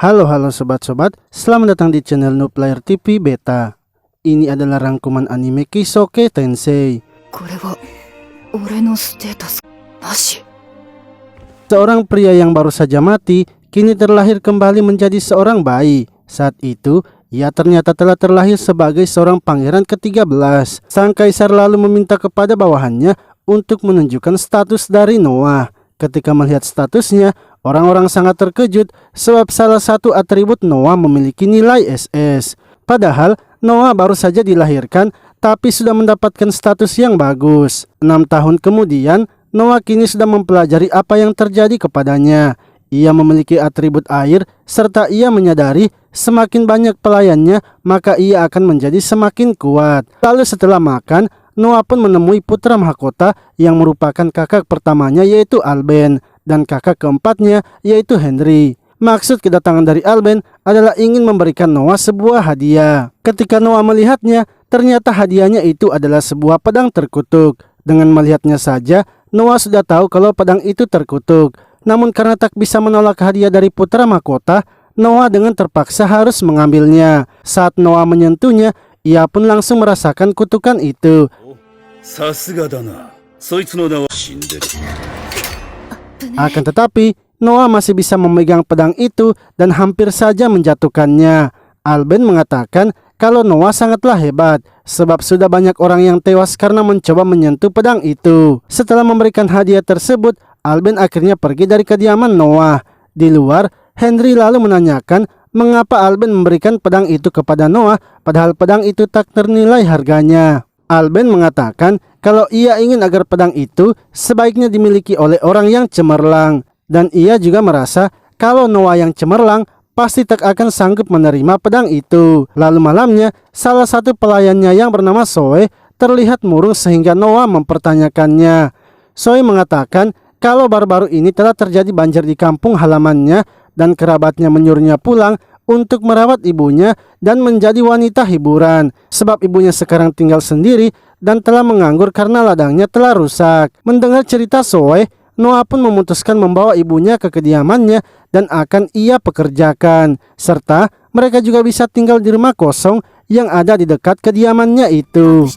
Halo sobat-sobat, selamat datang di channel Nooplayer TV Beta. Ini adalah rangkuman anime Kisoke Tensei. Seorang pria yang baru saja mati, kini terlahir kembali menjadi seorang bayi. Saat itu, ia ternyata telah terlahir sebagai seorang pangeran ke-13. Sang kaisar lalu meminta kepada bawahannya untuk menunjukkan status dari Noah. Ketika melihat statusnya, orang-orang sangat terkejut sebab salah satu atribut Noah memiliki nilai SS. Padahal Noah baru saja dilahirkan tapi sudah mendapatkan status yang bagus. 6 tahun kemudian, Noah kini sudah mempelajari apa yang terjadi kepadanya. Ia memiliki atribut air serta ia menyadari semakin banyak pelayannya maka ia akan menjadi semakin kuat. Lalu setelah makan, Noah pun menemui putra mahkota yang merupakan kakak pertamanya yaitu Alben dan kakak keempatnya yaitu Henry. Maksud kedatangan dari Alben adalah ingin memberikan Noah sebuah hadiah. Ketika Noah melihatnya, ternyata hadiahnya itu adalah sebuah pedang terkutuk. Dengan melihatnya saja, Noah sudah tahu kalau pedang itu terkutuk. Namun karena tak bisa menolak hadiah dari putra mahkota, Noah dengan terpaksa harus mengambilnya. Saat Noah menyentuhnya, ia pun langsung merasakan kutukan itu. Akan tetapi, Noah masih bisa memegang pedang itu dan hampir saja menjatuhkannya. Alben mengatakan kalau Noah sangatlah hebat sebab sudah banyak orang yang tewas karena mencoba menyentuh pedang itu. Setelah memberikan hadiah tersebut, Alben akhirnya pergi dari kediaman Noah. Di luar, Henry lalu menanyakan mengapa Alben memberikan pedang itu kepada Noah padahal pedang itu tak ternilai harganya. Alben mengatakan kalau ia ingin agar pedang itu sebaiknya dimiliki oleh orang yang cemerlang. Dan ia juga merasa kalau Noah yang cemerlang pasti tak akan sanggup menerima pedang itu. Lalu malamnya, salah satu pelayannya yang bernama Zoe terlihat murung sehingga Noah mempertanyakannya. Zoe mengatakan kalau baru-baru ini telah terjadi banjir di kampung halamannya dan kerabatnya menyuruhnya pulang untuk merawat ibunya dan menjadi wanita hiburan sebab ibunya sekarang tinggal sendiri dan telah menganggur karena ladangnya telah rusak. Mendengar cerita Zoe, Noah pun memutuskan membawa ibunya ke kediamannya dan akan ia pekerjakan, serta mereka juga bisa tinggal di rumah kosong yang ada di dekat kediamannya itu.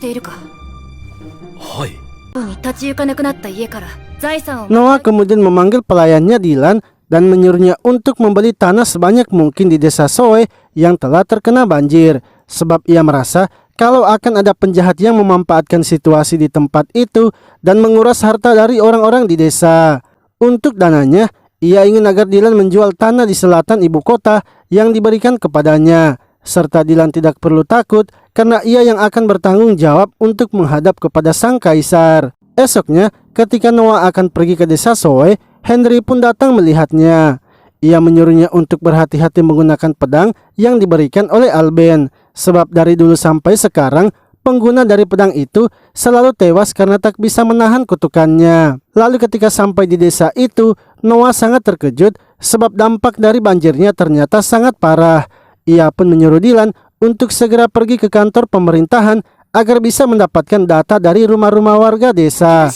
Noah kemudian memanggil pelayannya Dylan dan menyuruhnya untuk membeli tanah sebanyak mungkin di desa Zoe yang telah terkena banjir, sebab ia merasa kalau akan ada penjahat yang memanfaatkan situasi di tempat itu dan menguras harta dari orang-orang di desa. Untuk dananya, ia ingin agar Dylan menjual tanah di selatan ibu kota yang diberikan kepadanya, serta Dylan tidak perlu takut karena ia yang akan bertanggung jawab untuk menghadap kepada sang kaisar. Esoknya, ketika Noah akan pergi ke desa Zoe, Henry pun datang melihatnya. Ia menyuruhnya untuk berhati-hati menggunakan pedang yang diberikan oleh Alben, sebab dari dulu sampai sekarang pengguna dari pedang itu selalu tewas karena tak bisa menahan kutukannya. Lalu ketika sampai di desa itu, Noah sangat terkejut sebab dampak dari banjirnya ternyata sangat parah. Ia pun menyuruh Dylan untuk segera pergi ke kantor pemerintahan agar bisa mendapatkan data dari rumah-rumah warga desa.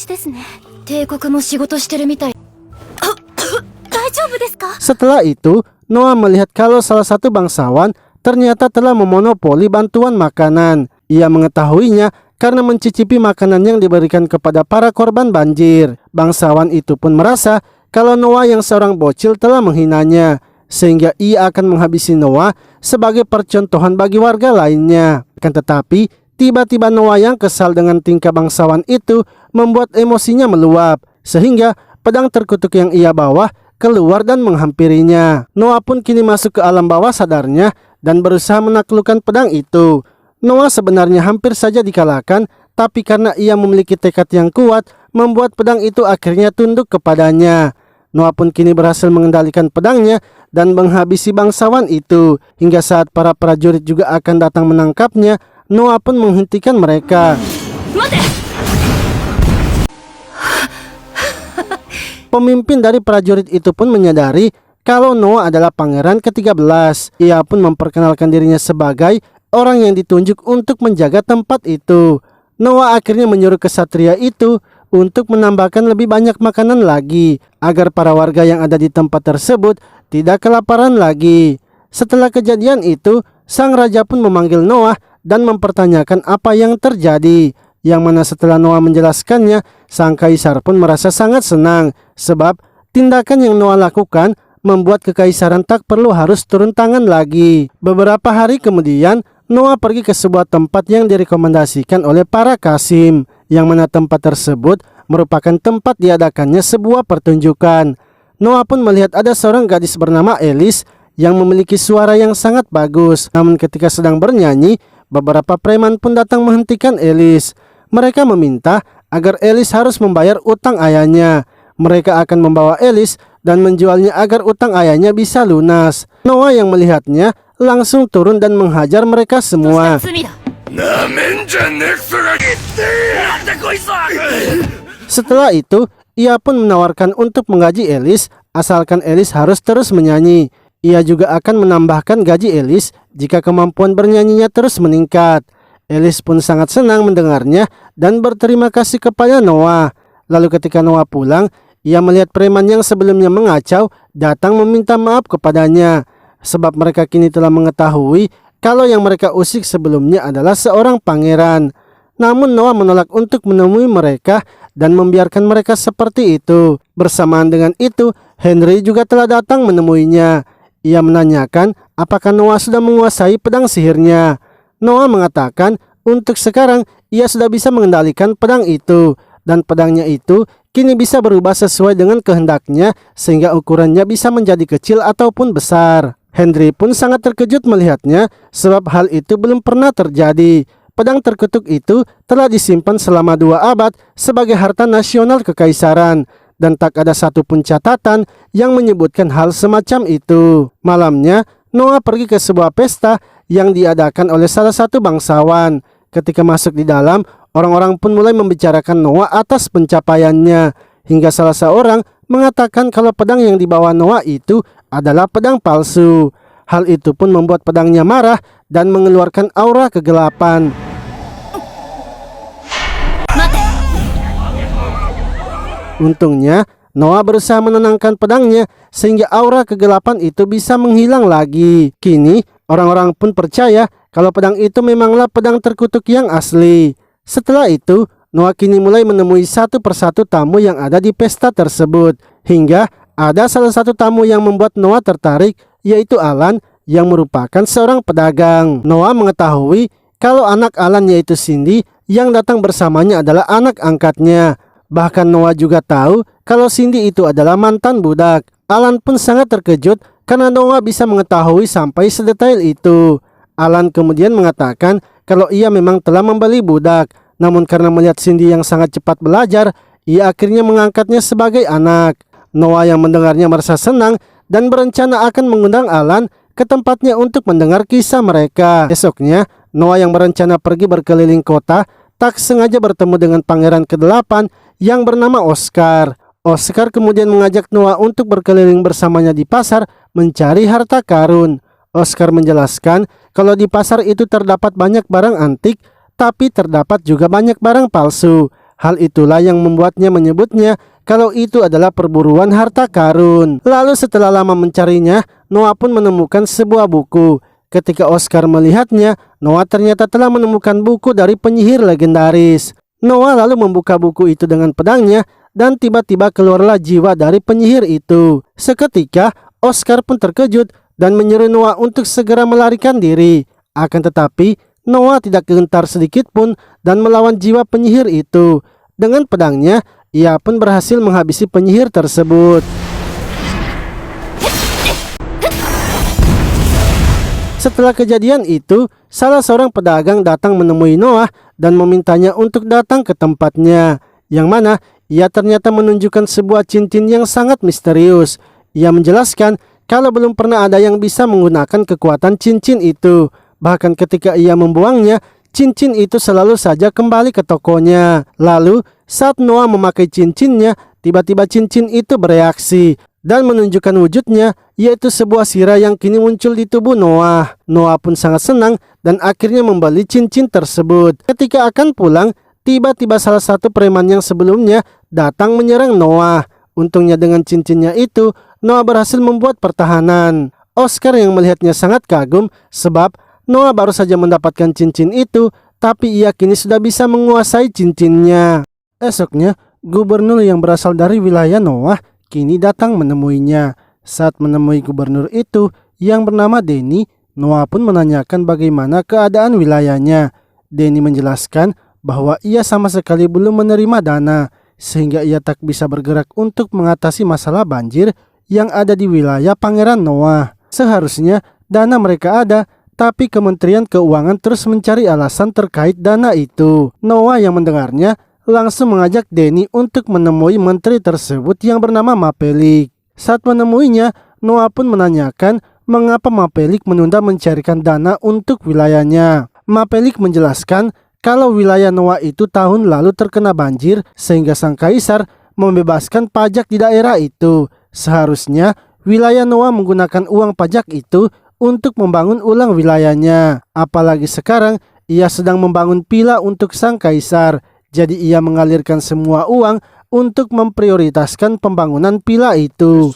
Setelah itu, Noah melihat kalau salah satu bangsawan ternyata telah memonopoli bantuan makanan. Ia mengetahuinya karena mencicipi makanan yang diberikan kepada para korban banjir. Bangsawan itu pun merasa kalau Noah yang seorang bocil telah menghinanya, sehingga ia akan menghabisi Noah sebagai percontohan bagi warga lainnya. Akan tetapi, tiba-tiba Noah yang kesal dengan tingkah bangsawan itu membuat emosinya meluap, sehingga pedang terkutuk yang ia bawa keluar dan menghampirinya. Noah pun kini masuk ke alam bawah sadarnya dan berusaha menaklukkan pedang itu. Noah sebenarnya hampir saja dikalahkan, tapi karena ia memiliki tekad yang kuat, membuat pedang itu akhirnya tunduk kepadanya. Noah pun kini berhasil mengendalikan pedangnya dan menghabisi bangsawan itu. Hingga saat para prajurit juga akan datang menangkapnya, Noah pun menghentikan mereka. Pemimpin dari prajurit itu pun menyadari kalau Noah adalah pangeran ke-13. Ia pun memperkenalkan dirinya sebagai orang yang ditunjuk untuk menjaga tempat itu. Noah akhirnya menyuruh kesatria itu untuk menambahkan lebih banyak makanan lagi agar para warga yang ada di tempat tersebut tidak kelaparan lagi. Setelah kejadian itu, sang raja pun memanggil Noah dan mempertanyakan apa yang terjadi. Yang mana setelah Noah menjelaskannya, sang kaisar pun merasa sangat senang sebab tindakan yang Noah lakukan membuat kekaisaran tak perlu harus turun tangan lagi. Beberapa hari kemudian, Noah pergi ke sebuah tempat yang direkomendasikan oleh para kasim, yang mana tempat tersebut merupakan tempat diadakannya sebuah pertunjukan. Noah pun melihat ada seorang gadis bernama Elis yang memiliki suara yang sangat bagus. Namun ketika sedang bernyanyi, beberapa preman pun datang menghentikan Elis. Mereka meminta agar Elis harus membayar utang ayahnya. Mereka akan membawa Elis dan menjualnya agar utang ayahnya bisa lunas. Noah yang melihatnya langsung turun dan menghajar mereka semua. Setelah itu, ia pun menawarkan untuk menggaji Elis asalkan Elis harus terus menyanyi. Ia juga akan menambahkan gaji Elis jika kemampuan bernyanyinya terus meningkat. Elis pun sangat senang mendengarnya dan berterima kasih kepada Noah. Lalu ketika Noah pulang, ia melihat preman yang sebelumnya mengacau datang meminta maaf kepadanya. Sebab mereka kini telah mengetahui kalau yang mereka usik sebelumnya adalah seorang pangeran. Namun Noah menolak untuk menemui mereka dan membiarkan mereka seperti itu. Bersamaan dengan itu, Henry juga telah datang menemuinya. Ia menanyakan apakah Noah sudah menguasai pedang sihirnya. Noah mengatakan untuk sekarang ia sudah bisa mengendalikan pedang itu. Dan pedangnya itu kini bisa berubah sesuai dengan kehendaknya sehingga ukurannya bisa menjadi kecil ataupun besar. Henry pun sangat terkejut melihatnya sebab hal itu belum pernah terjadi. Pedang terkutuk itu telah disimpan selama 2 abad sebagai harta nasional kekaisaran. Dan tak ada satupun catatan yang menyebutkan hal semacam itu. Malamnya, Noah pergi ke sebuah pesta yang diadakan oleh salah satu bangsawan. Ketika masuk di dalam, orang-orang pun mulai membicarakan Noah atas pencapaiannya. Hingga salah seorang mengatakan kalau pedang yang dibawa Noah itu adalah pedang palsu. Hal itu pun membuat pedangnya marah dan mengeluarkan aura kegelapan. Untungnya, Noah berusaha menenangkan pedangnya sehingga aura kegelapan itu bisa menghilang lagi. Kini, orang-orang pun percaya kalau pedang itu memanglah pedang terkutuk yang asli. Setelah itu, Noah kini mulai menemui satu persatu tamu yang ada di pesta tersebut. Hingga ada salah satu tamu yang membuat Noah tertarik, yaitu Alan yang merupakan seorang pedagang. Noah mengetahui kalau anak Alan yaitu Cindy yang datang bersamanya adalah anak angkatnya. Bahkan Noah juga tahu kalau Cindy itu adalah mantan budak. Alan pun sangat terkejut karena Noah bisa mengetahui sampai sedetail itu. Alan kemudian mengatakan kalau ia memang telah membeli budak. Namun karena melihat Cindy yang sangat cepat belajar, ia akhirnya mengangkatnya sebagai anak. Noah yang mendengarnya merasa senang dan berencana akan mengundang Alan ke tempatnya untuk mendengar kisah mereka. Esoknya, Noah yang berencana pergi berkeliling kota tak sengaja bertemu dengan pangeran ke-8 yang bernama Oscar. Oscar kemudian mengajak Noah untuk berkeliling bersamanya di pasar mencari harta karun. Oscar menjelaskan kalau di pasar itu terdapat banyak barang antik, tapi terdapat juga banyak barang palsu. Hal itulah yang membuatnya menyebutnya kalau itu adalah perburuan harta karun. Lalu setelah lama mencarinya, Noah pun menemukan sebuah buku. Ketika Oscar melihatnya, Noah ternyata telah menemukan buku dari penyihir legendaris. Noah lalu membuka buku itu dengan pedangnya dan tiba-tiba keluarlah jiwa dari penyihir itu. Seketika, Oscar pun terkejut dan menyuruh Noah untuk segera melarikan diri. Akan tetapi, Noah tidak gentar sedikit pun dan melawan jiwa penyihir itu. Dengan pedangnya, ia pun berhasil menghabisi penyihir tersebut. Setelah kejadian itu, salah seorang pedagang datang menemui Noah dan memintanya untuk datang ke tempatnya. Yang mana ia ternyata menunjukkan sebuah cincin yang sangat misterius. Ia menjelaskan kalau belum pernah ada yang bisa menggunakan kekuatan cincin itu. Bahkan ketika ia membuangnya, cincin itu selalu saja kembali ke tokonya. Lalu saat Noah memakai cincinnya, tiba-tiba cincin itu bereaksi dan menunjukkan wujudnya, yaitu sebuah sirah yang kini muncul di tubuh Noah. Noah pun sangat senang dan akhirnya membeli cincin tersebut. Ketika akan pulang, tiba-tiba salah satu preman yang sebelumnya datang menyerang Noah. Untungnya dengan cincinnya itu, Noah berhasil membuat pertahanan. Oscar yang melihatnya sangat kagum sebab Noah baru saja mendapatkan cincin itu, tapi ia kini sudah bisa menguasai cincinnya. Esoknya, gubernur yang berasal dari wilayah Noah kini datang menemuinya. Saat menemui gubernur itu yang bernama Denny, Noah pun menanyakan bagaimana keadaan wilayahnya. Denny menjelaskan bahwa ia sama sekali belum menerima dana, sehingga ia tak bisa bergerak untuk mengatasi masalah banjir yang ada di wilayah Pangeran Noah. Seharusnya dana mereka ada, tapi Kementerian Keuangan terus mencari alasan terkait dana itu. Noah yang mendengarnya langsung mengajak Denny untuk menemui menteri tersebut yang bernama Mapelik. Saat menemuinya, Noah pun menanyakan mengapa Mapelik menunda mencarikan dana untuk wilayahnya. Mapelik menjelaskan kalau wilayah Noah itu tahun lalu terkena banjir sehingga sang kaisar membebaskan pajak di daerah itu. Seharusnya wilayah Noah menggunakan uang pajak itu untuk membangun ulang wilayahnya. Apalagi sekarang ia sedang membangun pila untuk sang kaisar. Jadi ia mengalirkan semua uang untuk memprioritaskan pembangunan pila itu.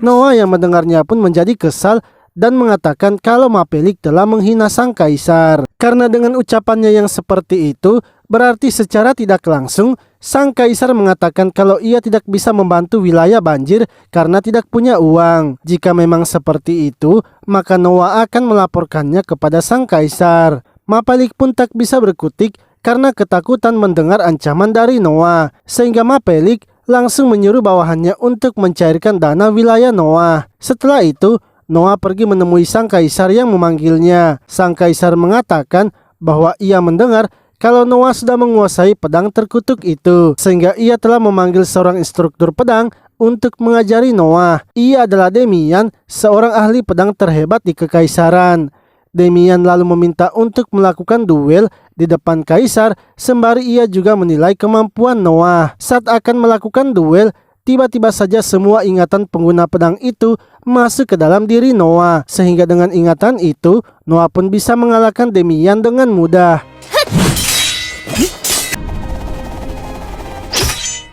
Noah yang mendengarnya pun menjadi kesal dan mengatakan kalau Mapelik telah menghina sang kaisar. Karena dengan ucapannya yang seperti itu, berarti secara tidak langsung sang kaisar mengatakan kalau ia tidak bisa membantu wilayah banjir karena tidak punya uang. Jika memang seperti itu, maka Noah akan melaporkannya kepada sang kaisar. Mapelik pun tak bisa berkutik karena ketakutan mendengar ancaman dari Noah, sehingga Mapelik langsung menyuruh bawahannya untuk mencairkan dana wilayah Noah. Setelah itu, Noah pergi menemui sang kaisar yang memanggilnya. Sang kaisar mengatakan bahwa ia mendengar kalau Noah sudah menguasai pedang terkutuk itu, sehingga ia telah memanggil seorang instruktur pedang untuk mengajari Noah. Ia adalah Demian, seorang ahli pedang terhebat di kekaisaran. Demian lalu meminta untuk melakukan duel di depan kaisar, sembari ia juga menilai kemampuan Noah. Saat akan melakukan duel, tiba-tiba saja semua ingatan pengguna pedang itu masuk ke dalam diri Noah, sehingga dengan ingatan itu Noah pun bisa mengalahkan Demian dengan mudah.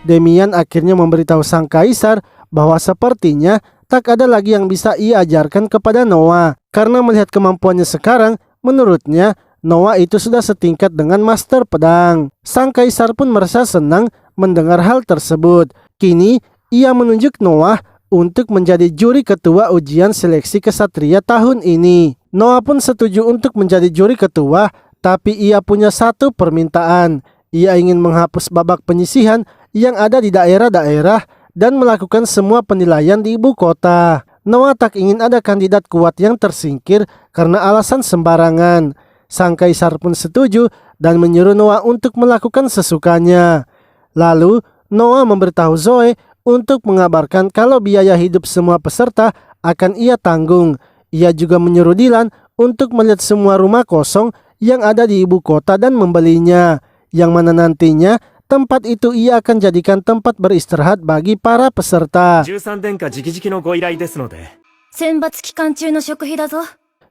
Demian akhirnya memberitahu sang kaisar bahwa sepertinya tak ada lagi yang bisa ia ajarkan kepada Noah. Karena melihat kemampuannya sekarang, menurutnya Noah itu sudah setingkat dengan master pedang. Sang kaisar pun merasa senang mendengar hal tersebut. Kini ia menunjuk Noah untuk menjadi juri ketua ujian seleksi kesatria tahun ini. Noah pun setuju untuk menjadi juri ketua, tapi ia punya satu permintaan. Ia ingin menghapus babak penyisihan yang ada di daerah-daerah dan melakukan semua penilaian di ibu kota. Noah tak ingin ada kandidat kuat yang tersingkir karena alasan sembarangan. Sang kaisar pun setuju dan menyuruh Noah untuk melakukan sesukanya. Lalu Noah memberitahu Zoe untuk mengabarkan kalau biaya hidup semua peserta akan ia tanggung. Ia juga menyuruh Dylan untuk melihat semua rumah kosong yang ada di ibu kota dan membelinya, yang mana nantinya tempat itu ia akan jadikan tempat beristirahat bagi para peserta.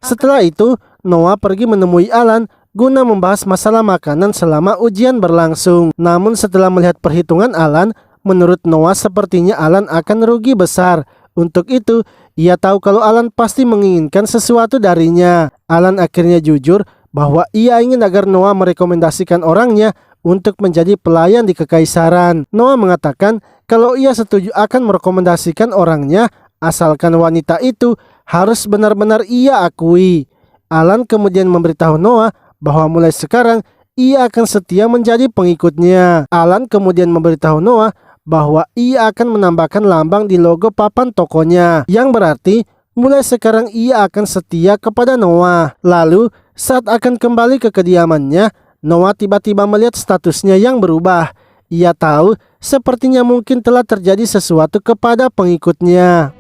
Setelah itu, Noah pergi menemui Alan guna membahas masalah makanan selama ujian berlangsung. Namun setelah melihat perhitungan Alan, menurut Noah sepertinya Alan akan rugi besar. Untuk itu, ia tahu kalau Alan pasti menginginkan sesuatu darinya. Alan akhirnya jujur bahwa ia ingin agar Noah merekomendasikan orangnya untuk menjadi pelayan di kekaisaran. Noah mengatakan kalau ia setuju akan merekomendasikan orangnya asalkan wanita itu harus benar-benar ia akui. Alan kemudian memberitahu Noah bahwa mulai sekarang ia akan setia menjadi pengikutnya. Alan kemudian memberitahu Noah bahwa ia akan menambahkan lambang di logo papan tokonya, yang berarti mulai sekarang ia akan setia kepada Noah. Lalu saat akan kembali ke kediamannya, Noah tiba-tiba melihat statusnya yang berubah. Ia tahu sepertinya mungkin telah terjadi sesuatu kepada pengikutnya.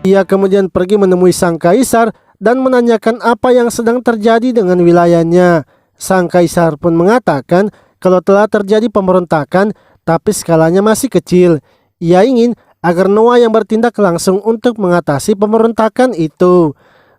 Ia kemudian pergi menemui sang kaisar dan menanyakan apa yang sedang terjadi dengan wilayahnya. Sang kaisar pun mengatakan kalau telah terjadi pemberontakan tapi skalanya masih kecil. Ia ingin agar Noah yang bertindak langsung untuk mengatasi pemberontakan itu.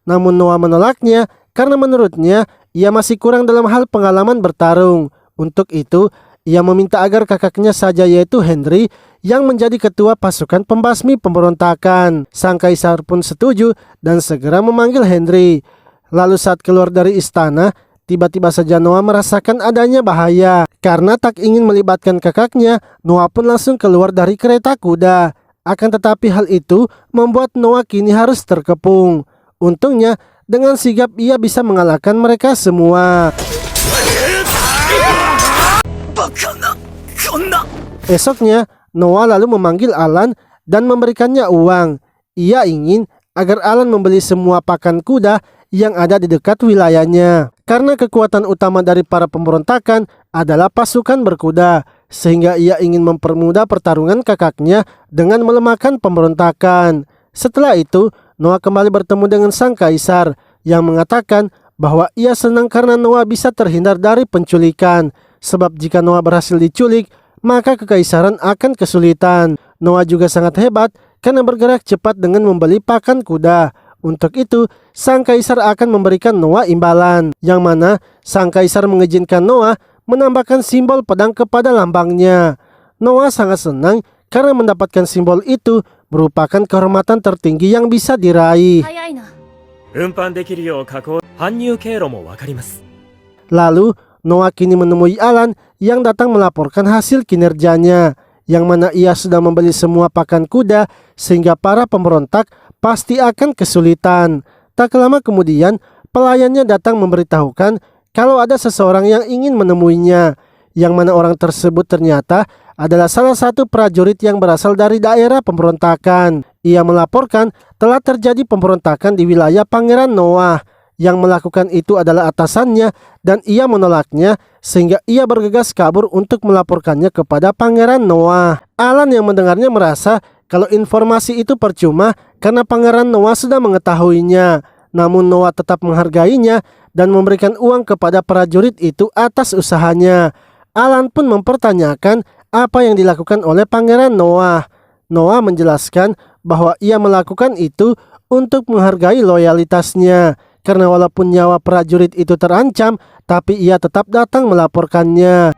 Namun Noah menolaknya karena menurutnya ia masih kurang dalam hal pengalaman bertarung. Untuk itu, ia meminta agar kakaknya saja yaitu Henry yang menjadi ketua pasukan pembasmi pemberontakan. Sang kaisar pun setuju dan segera memanggil Henry. Lalu saat keluar dari istana, tiba-tiba saja Noah merasakan adanya bahaya. Karena tak ingin melibatkan kakaknya, Noah pun langsung keluar dari kereta kuda. Akan tetapi hal itu membuat Noah kini harus terkepung. Untungnya, dengan sigap ia bisa mengalahkan mereka semua. Esoknya, Noah lalu memanggil Alan dan memberikannya uang. Ia ingin agar Alan membeli semua pakan kuda yang ada di dekat wilayahnya. Karena kekuatan utama dari para pemberontakan adalah pasukan berkuda, sehingga ia ingin mempermudah pertarungan kakaknya dengan melemahkan pemberontakan. Setelah itu, Noah kembali bertemu dengan sang kaisar yang mengatakan bahwa ia senang karena Noah bisa terhindar dari penculikan. Sebab jika Noah berhasil diculik, maka kekaisaran akan kesulitan. Noah juga sangat hebat karena bergerak cepat dengan membeli pakan kuda. Untuk itu, sang kaisar akan memberikan Noah imbalan, yang mana sang kaisar mengizinkan Noah menambahkan simbol pedang kepada lambangnya. Noah sangat senang karena mendapatkan simbol itu merupakan kehormatan tertinggi yang bisa diraih. Lalu, Noah kini menemui Alan yang datang melaporkan hasil kinerjanya, yang mana ia sudah membeli semua pakan kuda sehingga para pemberontak pasti akan kesulitan. Tak lama kemudian, pelayannya datang memberitahukan kalau ada seseorang yang ingin menemuinya, yang mana orang tersebut ternyata adalah salah satu prajurit yang berasal dari daerah pemberontakan. Ia melaporkan telah terjadi pemberontakan di wilayah Pangeran Noah. Yang melakukan itu adalah atasannya dan ia menolaknya sehingga ia bergegas kabur untuk melaporkannya kepada Pangeran Noah. Alan yang mendengarnya merasa kalau informasi itu percuma karena Pangeran Noah sudah mengetahuinya. Namun Noah tetap menghargainya dan memberikan uang kepada prajurit itu atas usahanya. Alan pun mempertanyakan apa yang dilakukan oleh Pangeran Noah. Noah menjelaskan bahwa ia melakukan itu untuk menghargai loyalitasnya. Karena walaupun nyawa prajurit itu terancam, tapi ia tetap datang melaporkannya.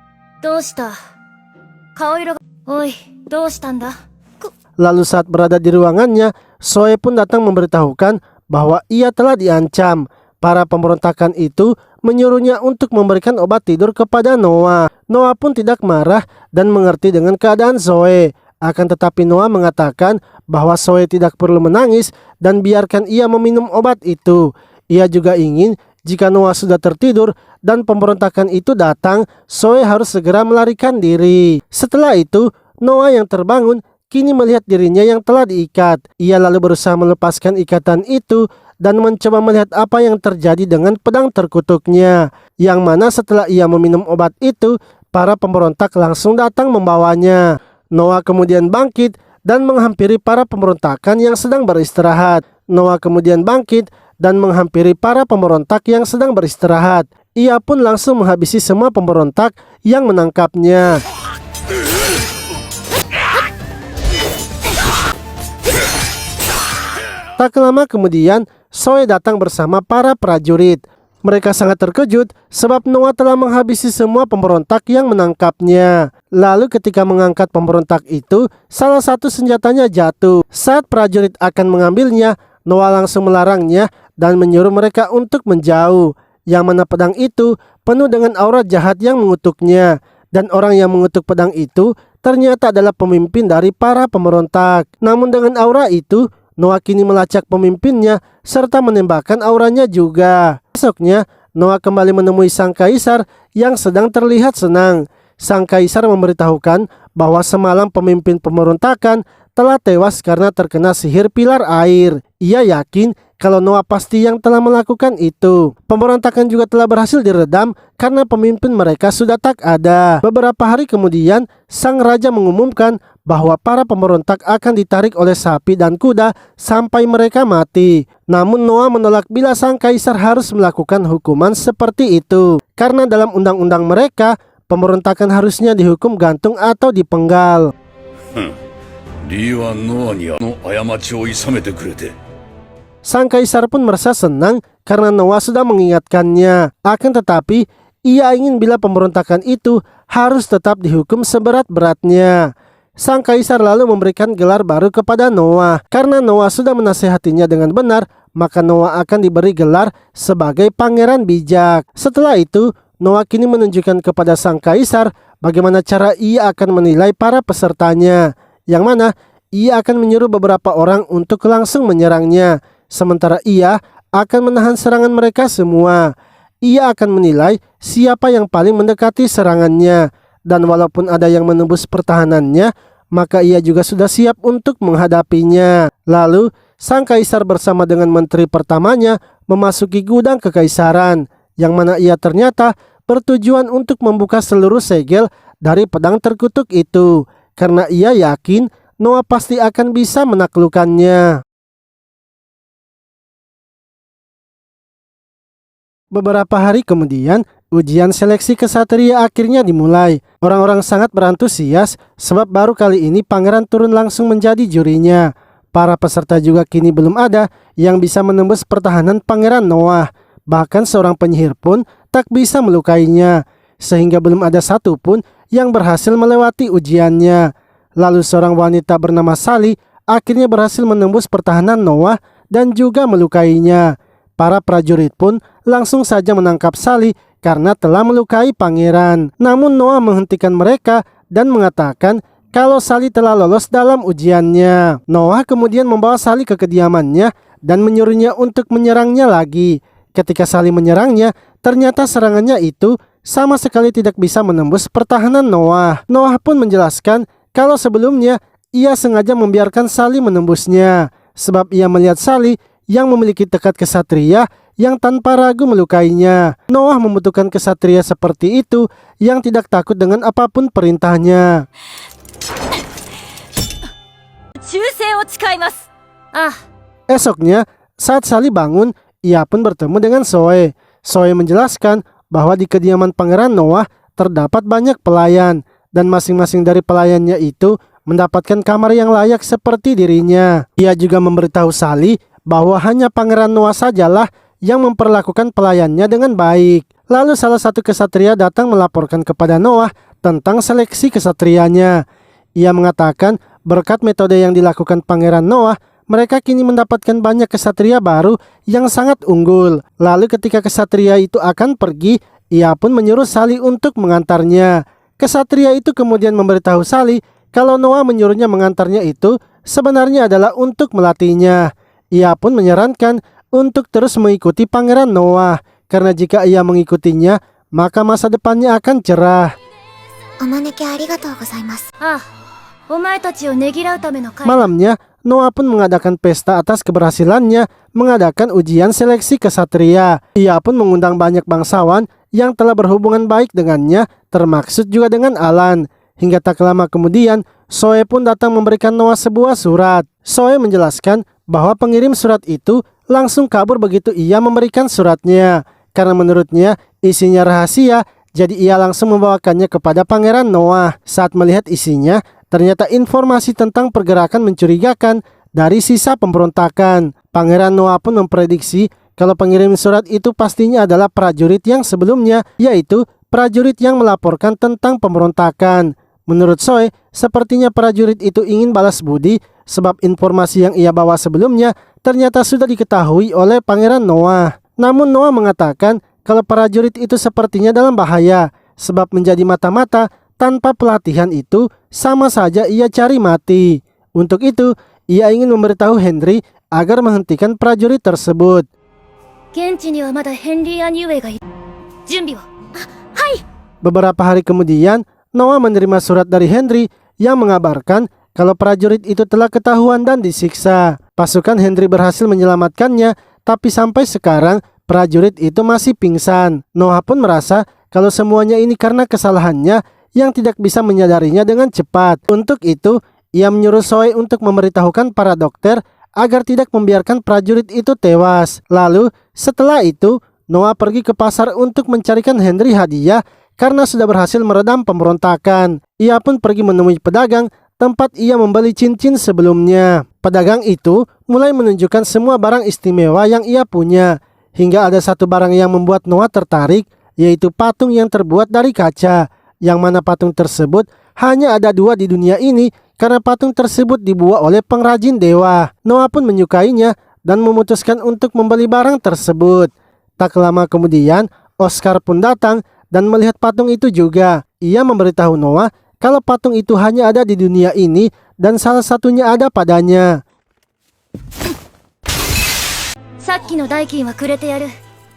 Lalu saat berada di ruangannya, Zoe pun datang memberitahukan bahwa ia telah diancam. Para pemberontakan itu menyuruhnya untuk memberikan obat tidur kepada Noah. Noah pun tidak marah dan mengerti dengan keadaan Zoe. Akan tetapi Noah mengatakan bahwa Zoe tidak perlu menangis dan biarkan ia meminum obat itu. Ia juga ingin jika Noah sudah tertidur dan pemberontakan itu datang, Zoe harus segera melarikan diri. Setelah itu, Noah yang terbangun kini melihat dirinya yang telah diikat. Ia lalu berusaha melepaskan ikatan itu dan mencoba melihat apa yang terjadi dengan pedang terkutuknya. Yang mana setelah ia meminum obat itu, para pemberontak langsung datang membawanya. Noah kemudian bangkit dan menghampiri para pemberontakan yang sedang beristirahat. Noah kemudian bangkit dan menghampiri para pemberontak yang sedang beristirahat. Ia pun langsung menghabisi semua pemberontak yang menangkapnya. Tak lama kemudian, Zoe datang bersama para prajurit. Mereka sangat terkejut sebab Noah telah menghabisi semua pemberontak yang menangkapnya. Lalu ketika mengangkat pemberontak itu, salah satu senjatanya jatuh. Saat prajurit akan mengambilnya, Noah langsung melarangnya dan menyuruh mereka untuk menjauh. Yang mana pedang itu penuh dengan aura jahat yang mengutuknya. Dan orang yang mengutuk pedang itu ternyata adalah pemimpin dari para pemberontak. Namun dengan aura itu, Noah kini melacak pemimpinnya serta menembakkan auranya juga. Besoknya, Noah kembali menemui sang kaisar yang sedang terlihat senang. Sang kaisar memberitahukan bahwa semalam pemimpin pemberontakan telah tewas karena terkena sihir pilar air. Ia yakin kalau Noah pasti yang telah melakukan itu. Pemberontakan juga telah berhasil diredam karena pemimpin mereka sudah tak ada. Beberapa hari kemudian, sang raja mengumumkan bahwa para pemberontak akan ditarik oleh sapi dan kuda sampai mereka mati. Namun Noah menolak bila sang kaisar harus melakukan hukuman seperti itu. Karena dalam undang-undang mereka, pemberontakan harusnya dihukum gantung atau dipenggal. リーはノアにあの過ちを諌めてくれて。 Sang kaisar pun merasa senang karena Noah sudah mengingatkannya. Akan tetapi, ia ingin bila pemberontakan itu harus tetap dihukum seberat-beratnya. Sang kaisar lalu memberikan gelar baru kepada Noah. Karena Noah sudah menasehatinya dengan benar, maka Noah akan diberi gelar sebagai pangeran bijak. Setelah itu, Noah kini menunjukkan kepada sang kaisar bagaimana cara ia akan menilai para pesertanya, yang mana ia akan menyuruh beberapa orang untuk langsung menyerangnya, sementara ia akan menahan serangan mereka semua. Ia akan menilai siapa yang paling mendekati serangannya, dan walaupun ada yang menembus pertahanannya, maka ia juga sudah siap untuk menghadapinya. Lalu, sang kaisar bersama dengan menteri pertamanya memasuki gudang kekaisaran, yang mana ia ternyata bertujuan untuk membuka seluruh segel dari pedang terkutuk itu, karena ia yakin Noah pasti akan bisa menaklukkannya. Beberapa hari kemudian, ujian seleksi kesatria akhirnya dimulai. Orang-orang sangat berantusias sebab baru kali ini pangeran turun langsung menjadi jurinya. Para peserta juga kini belum ada yang bisa menembus pertahanan pangeran Noah. Bahkan seorang penyihir pun tak bisa melukainya, sehingga belum ada satupun yang berhasil melewati ujiannya. Lalu seorang wanita bernama Sally akhirnya berhasil menembus pertahanan Noah dan juga melukainya. Para prajurit pun langsung saja menangkap Sally karena telah melukai pangeran. Namun Noah menghentikan mereka dan mengatakan kalau Sally telah lolos dalam ujiannya. Noah kemudian membawa Sally ke kediamannya dan menyuruhnya untuk menyerangnya lagi. Ketika Sally menyerangnya, ternyata serangannya itu sama sekali tidak bisa menembus pertahanan Noah. Noah pun menjelaskan kalau sebelumnya ia sengaja membiarkan Sally menembusnya, sebab ia melihat Sally yang memiliki tekad kesatria yang tanpa ragu melukainya. Noah membutuhkan kesatria seperti itu yang tidak takut dengan apapun perintahnya. Esoknya, saat Sally bangun, ia pun bertemu dengan Zoe. Zoe menjelaskan bahwa di kediaman pangeran Noah terdapat banyak pelayan, dan masing-masing dari pelayannya itu mendapatkan kamar yang layak seperti dirinya. Ia juga memberitahu Sally bahwa hanya pangeran Noah sajalah yang memperlakukan pelayannya dengan baik. Lalu salah satu kesatria datang melaporkan kepada Noah tentang seleksi kesatrianya. Ia mengatakan berkat metode yang dilakukan pangeran Noah, mereka kini mendapatkan banyak kesatria baru yang sangat unggul. Lalu ketika kesatria itu akan pergi, ia pun menyuruh Sally untuk mengantarnya. Kesatria itu kemudian memberitahu Sally kalau Noah menyuruhnya mengantarnya itu sebenarnya adalah untuk melatihnya. Ia pun menyarankan untuk terus mengikuti pangeran Noah, karena jika ia mengikutinya, maka masa depannya akan cerah. Malamnya, Noah pun mengadakan pesta atas keberhasilannya mengadakan ujian seleksi kesatria. Ia pun mengundang banyak bangsawan yang telah berhubungan baik dengannya, termaksud juga dengan Alan. Hingga tak lama kemudian, Zoe pun datang memberikan Noah sebuah surat. Zoe menjelaskan bahwa pengirim surat itu langsung kabur begitu ia memberikan suratnya. Karena menurutnya isinya rahasia, jadi ia langsung membawakannya kepada pangeran Noah. Saat melihat isinya, ternyata informasi tentang pergerakan mencurigakan dari sisa pemberontakan. Pangeran Noah pun memprediksi kalau pengirim surat itu pastinya adalah prajurit yang sebelumnya, yaitu prajurit yang melaporkan tentang pemberontakan. Menurut Zoe, sepertinya prajurit itu ingin balas budi sebab informasi yang ia bawa sebelumnya ternyata sudah diketahui oleh pangeran Noah. Namun Noah mengatakan kalau prajurit itu sepertinya dalam bahaya sebab menjadi mata-mata tanpa pelatihan itu sama saja ia cari mati. Untuk itu, ia ingin memberitahu Henry agar menghentikan prajurit tersebut. Beberapa hari kemudian, Noah menerima surat dari Henry yang mengabarkan kalau prajurit itu telah ketahuan dan disiksa. Pasukan Henry berhasil menyelamatkannya, tapi sampai sekarang prajurit itu masih pingsan. Noah pun merasa kalau semuanya ini karena kesalahannya yang tidak bisa menyadarinya dengan cepat. Untuk itu, ia menyuruh Zoe untuk memberitahukan para dokter agar tidak membiarkan prajurit itu tewas. Lalu, setelah itu, Noah pergi ke pasar untuk mencarikan Henry hadiah karena sudah berhasil meredam pemberontakan. Ia pun pergi menemui pedagang tempat ia membeli cincin sebelumnya. Pedagang itu mulai menunjukkan semua barang istimewa yang ia punya, hingga ada satu barang yang membuat Noah tertarik, yaitu patung yang terbuat dari kaca, yang mana patung tersebut hanya ada 2 di dunia ini karena patung tersebut dibuat oleh pengrajin dewa. Noah pun menyukainya dan memutuskan untuk membeli barang tersebut. Tak lama kemudian, Oscar pun datang dan melihat patung itu juga. Ia memberitahu Noah kalau patung itu hanya ada di dunia ini dan salah satunya ada padanya.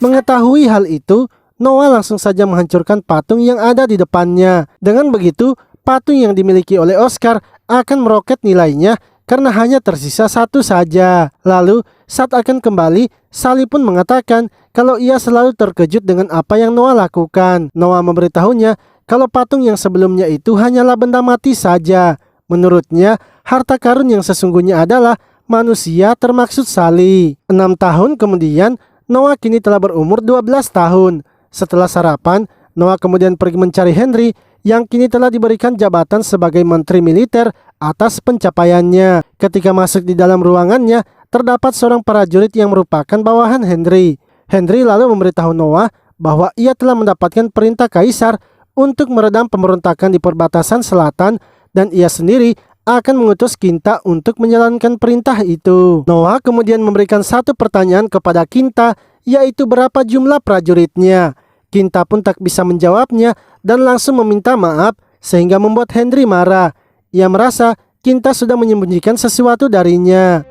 Mengetahui hal itu, Noah langsung saja menghancurkan patung yang ada di depannya. Dengan begitu, patung yang dimiliki oleh Oscar akan meroket nilainya karena hanya tersisa 1 saja. Lalu, saat akan kembali, Sally pun mengatakan kalau ia selalu terkejut dengan apa yang Noah lakukan. Noah memberitahunya kalau patung yang sebelumnya itu hanyalah benda mati saja. Menurutnya, harta karun yang sesungguhnya adalah manusia termaksud Sally. 6 tahun kemudian, Noah kini telah berumur 12 tahun. Setelah sarapan, Noah kemudian pergi mencari Henry yang kini telah diberikan jabatan sebagai menteri militer atas pencapaiannya. Ketika masuk di dalam ruangannya, terdapat seorang prajurit yang merupakan bawahan Henry. Henry lalu memberitahu Noah bahwa ia telah mendapatkan perintah kaisar untuk meredam pemberontakan di perbatasan selatan dan ia sendiri akan mengutus Kinta untuk menjalankan perintah itu. Noah kemudian memberikan satu pertanyaan kepada Kinta, yaitu berapa jumlah prajuritnya. Kinta pun tak bisa menjawabnya dan langsung meminta maaf sehingga membuat Henry marah. Ia merasa Kinta sudah menyembunyikan sesuatu darinya.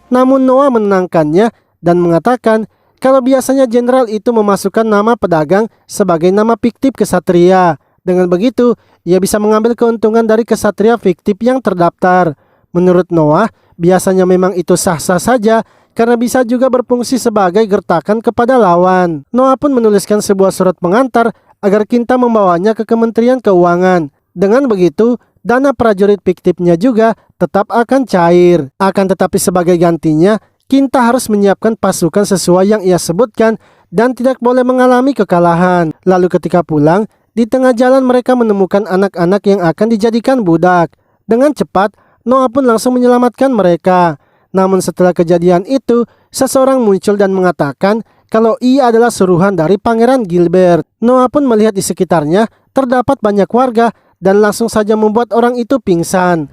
Namun Noah menenangkannya dan mengatakan kalau biasanya jenderal itu memasukkan nama pedagang sebagai nama fiktif kesatria. Dengan begitu, ia bisa mengambil keuntungan dari kesatria fiktif yang terdaftar. Menurut Noah, biasanya memang itu sah-sah saja karena bisa juga berfungsi sebagai gertakan kepada lawan. Noah pun menuliskan sebuah surat pengantar agar Kinta membawanya ke Kementerian Keuangan. Dengan begitu, dana prajurit fiktifnya juga tetap akan cair. Akan tetapi sebagai gantinya, Kinta harus menyiapkan pasukan sesuai yang ia sebutkan dan tidak boleh mengalami kekalahan. Lalu ketika pulang, di tengah jalan mereka menemukan anak-anak yang akan dijadikan budak. Dengan cepat, Noah pun langsung menyelamatkan mereka. Namun setelah kejadian itu, seseorang muncul dan mengatakan kalau ia adalah suruhan dari Pangeran Gilbert. Noah pun melihat di sekitarnya terdapat banyak warga dan langsung saja membuat orang itu pingsan.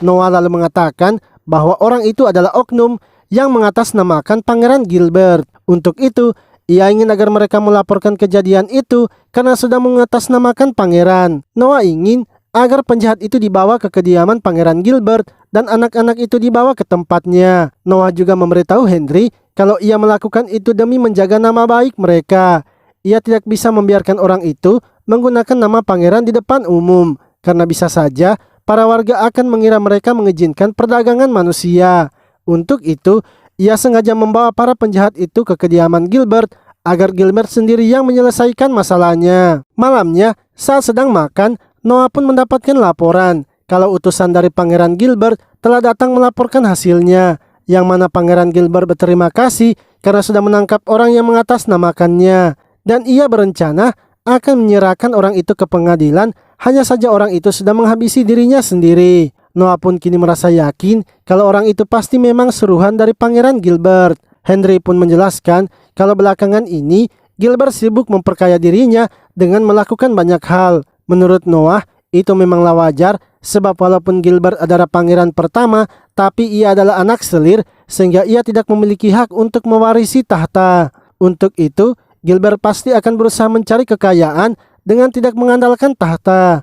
Noah lalu mengatakan bahwa orang itu adalah oknum yang mengatasnamakan Pangeran Gilbert. Untuk itu, ia ingin agar mereka melaporkan kejadian itu karena sudah mengatasnamakan pangeran. Noah ingin agar penjahat itu dibawa ke kediaman Pangeran Gilbert dan anak-anak itu dibawa ke tempatnya. Noah juga memberitahu Henry kalau ia melakukan itu demi menjaga nama baik mereka. Ia tidak bisa membiarkan orang itu menggunakan nama pangeran di depan umum karena bisa saja para warga akan mengira mereka mengizinkan perdagangan manusia. Untuk itu, ia sengaja membawa para penjahat itu ke kediaman Gilbert agar Gilbert sendiri yang menyelesaikan masalahnya. Malamnya, saat sedang makan, Noah pun mendapatkan laporan kalau utusan dari Pangeran Gilbert telah datang melaporkan hasilnya, yang mana Pangeran Gilbert berterima kasih karena sudah menangkap orang yang mengatasnamakannya, dan ia berencana akan menyerahkan orang itu ke pengadilan, hanya saja orang itu sudah menghabisi dirinya sendiri. Noah pun kini merasa yakin kalau orang itu pasti memang suruhan dari Pangeran Gilbert. Henry pun menjelaskan kalau belakangan ini Gilbert sibuk memperkaya dirinya dengan melakukan banyak hal. Menurut Noah, itu memanglah wajar sebab walaupun Gilbert adalah pangeran pertama, tapi ia adalah anak selir sehingga ia tidak memiliki hak untuk mewarisi tahta. Untuk itu, Gilbert pasti akan berusaha mencari kekayaan dengan tidak mengandalkan tahta.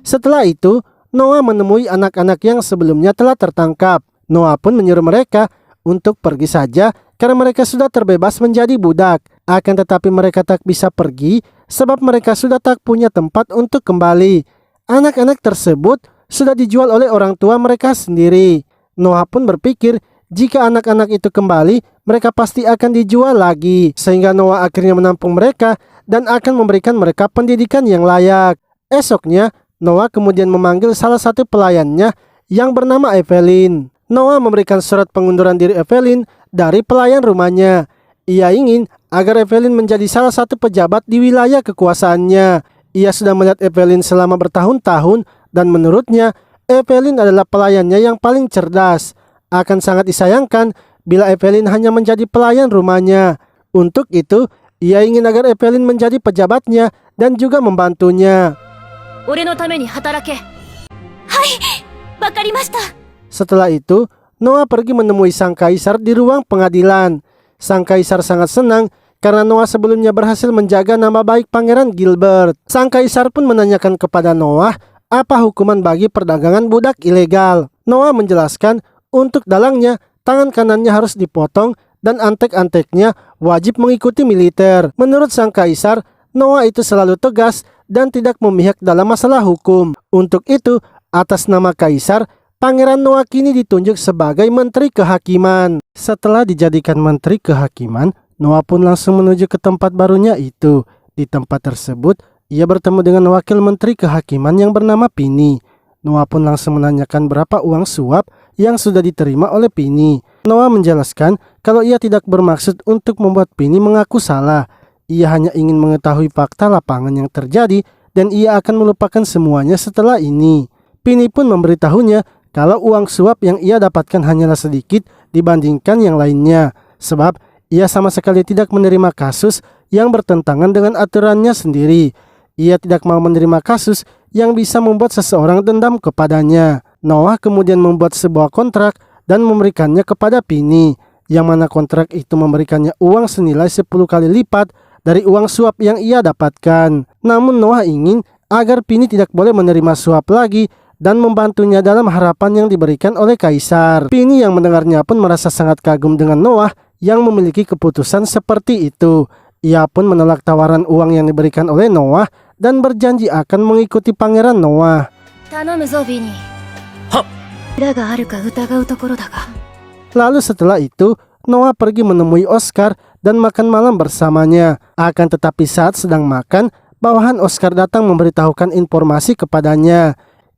Setelah itu, Noah menemui anak-anak yang sebelumnya telah tertangkap. Noah pun menyuruh mereka untuk pergi saja karena mereka sudah terbebas menjadi budak. Akan tetapi mereka tak bisa pergi sebab mereka sudah tak punya tempat untuk kembali. Anak-anak tersebut sudah dijual oleh orang tua mereka sendiri. Noah pun berpikir jika anak-anak itu kembali, mereka pasti akan dijual lagi. Sehingga Noah akhirnya menampung mereka dan akan memberikan mereka pendidikan yang layak. Esoknya, Noah kemudian memanggil salah satu pelayannya yang bernama Evelyn. Noah memberikan surat pengunduran diri Evelyn dari pelayan rumahnya. Ia ingin agar Evelyn menjadi salah satu pejabat di wilayah kekuasaannya. Ia sudah melihat Evelyn selama bertahun-tahun dan menurutnya Evelyn adalah pelayannya yang paling cerdas. Akan sangat disayangkan bila Evelyn hanya menjadi pelayan rumahnya. Untuk itu, ia ingin agar Evelyn menjadi pejabatnya dan juga membantunya. Setelah itu, Noah pergi menemui sang kaisar di ruang pengadilan. Sang kaisar sangat senang karena Noah sebelumnya berhasil menjaga nama baik Pangeran Gilbert. Sang kaisar pun menanyakan kepada Noah apa hukuman bagi perdagangan budak ilegal. Noah menjelaskan untuk dalangnya tangan kanannya harus dipotong dan antek-anteknya wajib mengikuti militer. Menurut sang kaisar, Noah itu selalu tegas dan tidak memihak dalam masalah hukum. Untuk itu, atas nama kaisar, Pangeran Noah kini ditunjuk sebagai Menteri Kehakiman. Setelah dijadikan Menteri Kehakiman, Noah pun langsung menuju ke tempat barunya itu. Di tempat tersebut, ia bertemu dengan Wakil Menteri Kehakiman yang bernama Pini. Noah pun langsung menanyakan berapa uang suap yang sudah diterima oleh Pini. Noah menjelaskan kalau ia tidak bermaksud untuk membuat Pini mengaku salah. Ia hanya ingin mengetahui fakta lapangan yang terjadi dan ia akan melupakan semuanya setelah ini. Pini pun memberitahunya kalau uang suap yang ia dapatkan hanyalah sedikit dibandingkan yang lainnya. Sebab ia sama sekali tidak menerima kasus yang bertentangan dengan aturannya sendiri. Ia tidak mau menerima kasus yang bisa membuat seseorang dendam kepadanya. Noah kemudian membuat sebuah kontrak dan memberikannya kepada Pini, yang mana kontrak itu memberikannya uang senilai 10 kali lipat dari uang suap yang ia dapatkan. Namun Noah ingin agar Pini tidak boleh menerima suap lagi dan membantunya dalam harapan yang diberikan oleh kaisar. Pini yang mendengarnya pun merasa sangat kagum dengan Noah yang memiliki keputusan seperti itu. Ia pun menolak tawaran uang yang diberikan oleh Noah dan berjanji akan mengikuti Pangeran Noah. Lalu setelah itu, Noah pergi menemui Oscar dan makan malam bersamanya. Akan tetapi saat sedang makan, bawahan Oscar datang memberitahukan informasi kepadanya.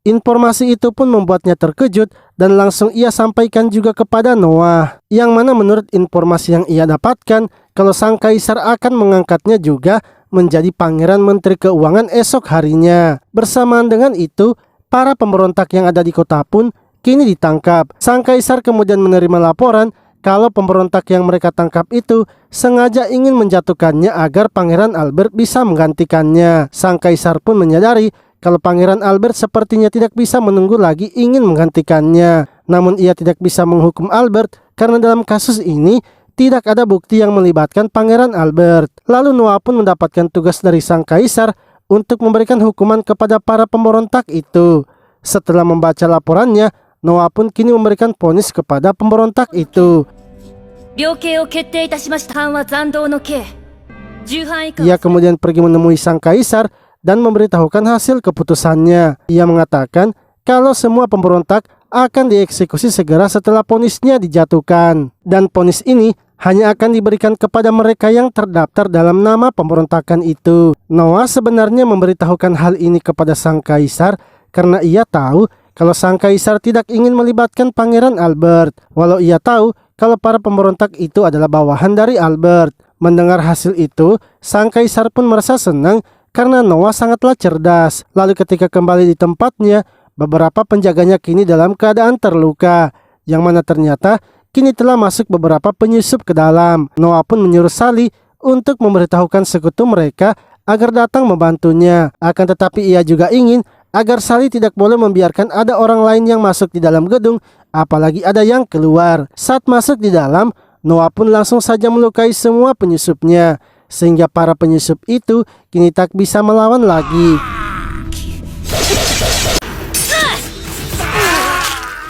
Informasi itu pun membuatnya terkejut dan langsung ia sampaikan juga kepada Noah. Yang mana menurut informasi yang ia dapatkan, kalau sang kaisar akan mengangkatnya juga menjadi Pangeran Menteri Keuangan esok harinya. Bersamaan dengan itu, para pemberontak yang ada di kota pun kini ditangkap. Sang kaisar kemudian menerima laporan kalau pemberontak yang mereka tangkap itu sengaja ingin menjatuhkannya agar Pangeran Albert bisa menggantikannya. Sang kaisar pun menyadari kalau Pangeran Albert sepertinya tidak bisa menunggu lagi ingin menggantikannya. Namun ia tidak bisa menghukum Albert karena dalam kasus ini tidak ada bukti yang melibatkan Pangeran Albert. Lalu Noah pun mendapatkan tugas dari sang kaisar untuk memberikan hukuman kepada para pemberontak itu. Setelah membaca laporannya, Noah pun kini memberikan vonis kepada pemberontak itu. Ia kemudian pergi menemui sang kaisar dan memberitahukan hasil keputusannya. Ia mengatakan kalau semua pemberontak akan dieksekusi segera setelah vonisnya dijatuhkan. Dan vonis ini hanya akan diberikan kepada mereka yang terdaftar dalam nama pemberontakan itu. Noah sebenarnya memberitahukan hal ini kepada sang kaisar karena ia tahu kalau sang kaisar tidak ingin melibatkan Pangeran Albert. Walau ia tahu kalau para pemberontak itu adalah bawahan dari Albert. Mendengar hasil itu, sang kaisar pun merasa senang karena Noah sangatlah cerdas. Lalu ketika kembali di tempatnya, beberapa penjaganya kini dalam keadaan terluka, yang mana ternyata kini telah masuk beberapa penyusup ke dalam. Noah pun menyuruh Sally untuk memberitahukan sekutu mereka agar datang membantunya. Akan tetapi ia juga ingin agar Sally tidak boleh membiarkan ada orang lain yang masuk di dalam gedung, apalagi ada yang keluar. Saat masuk di dalam, Noah pun langsung saja melukai semua penyusupnya, sehingga para penyusup itu kini tak bisa melawan lagi.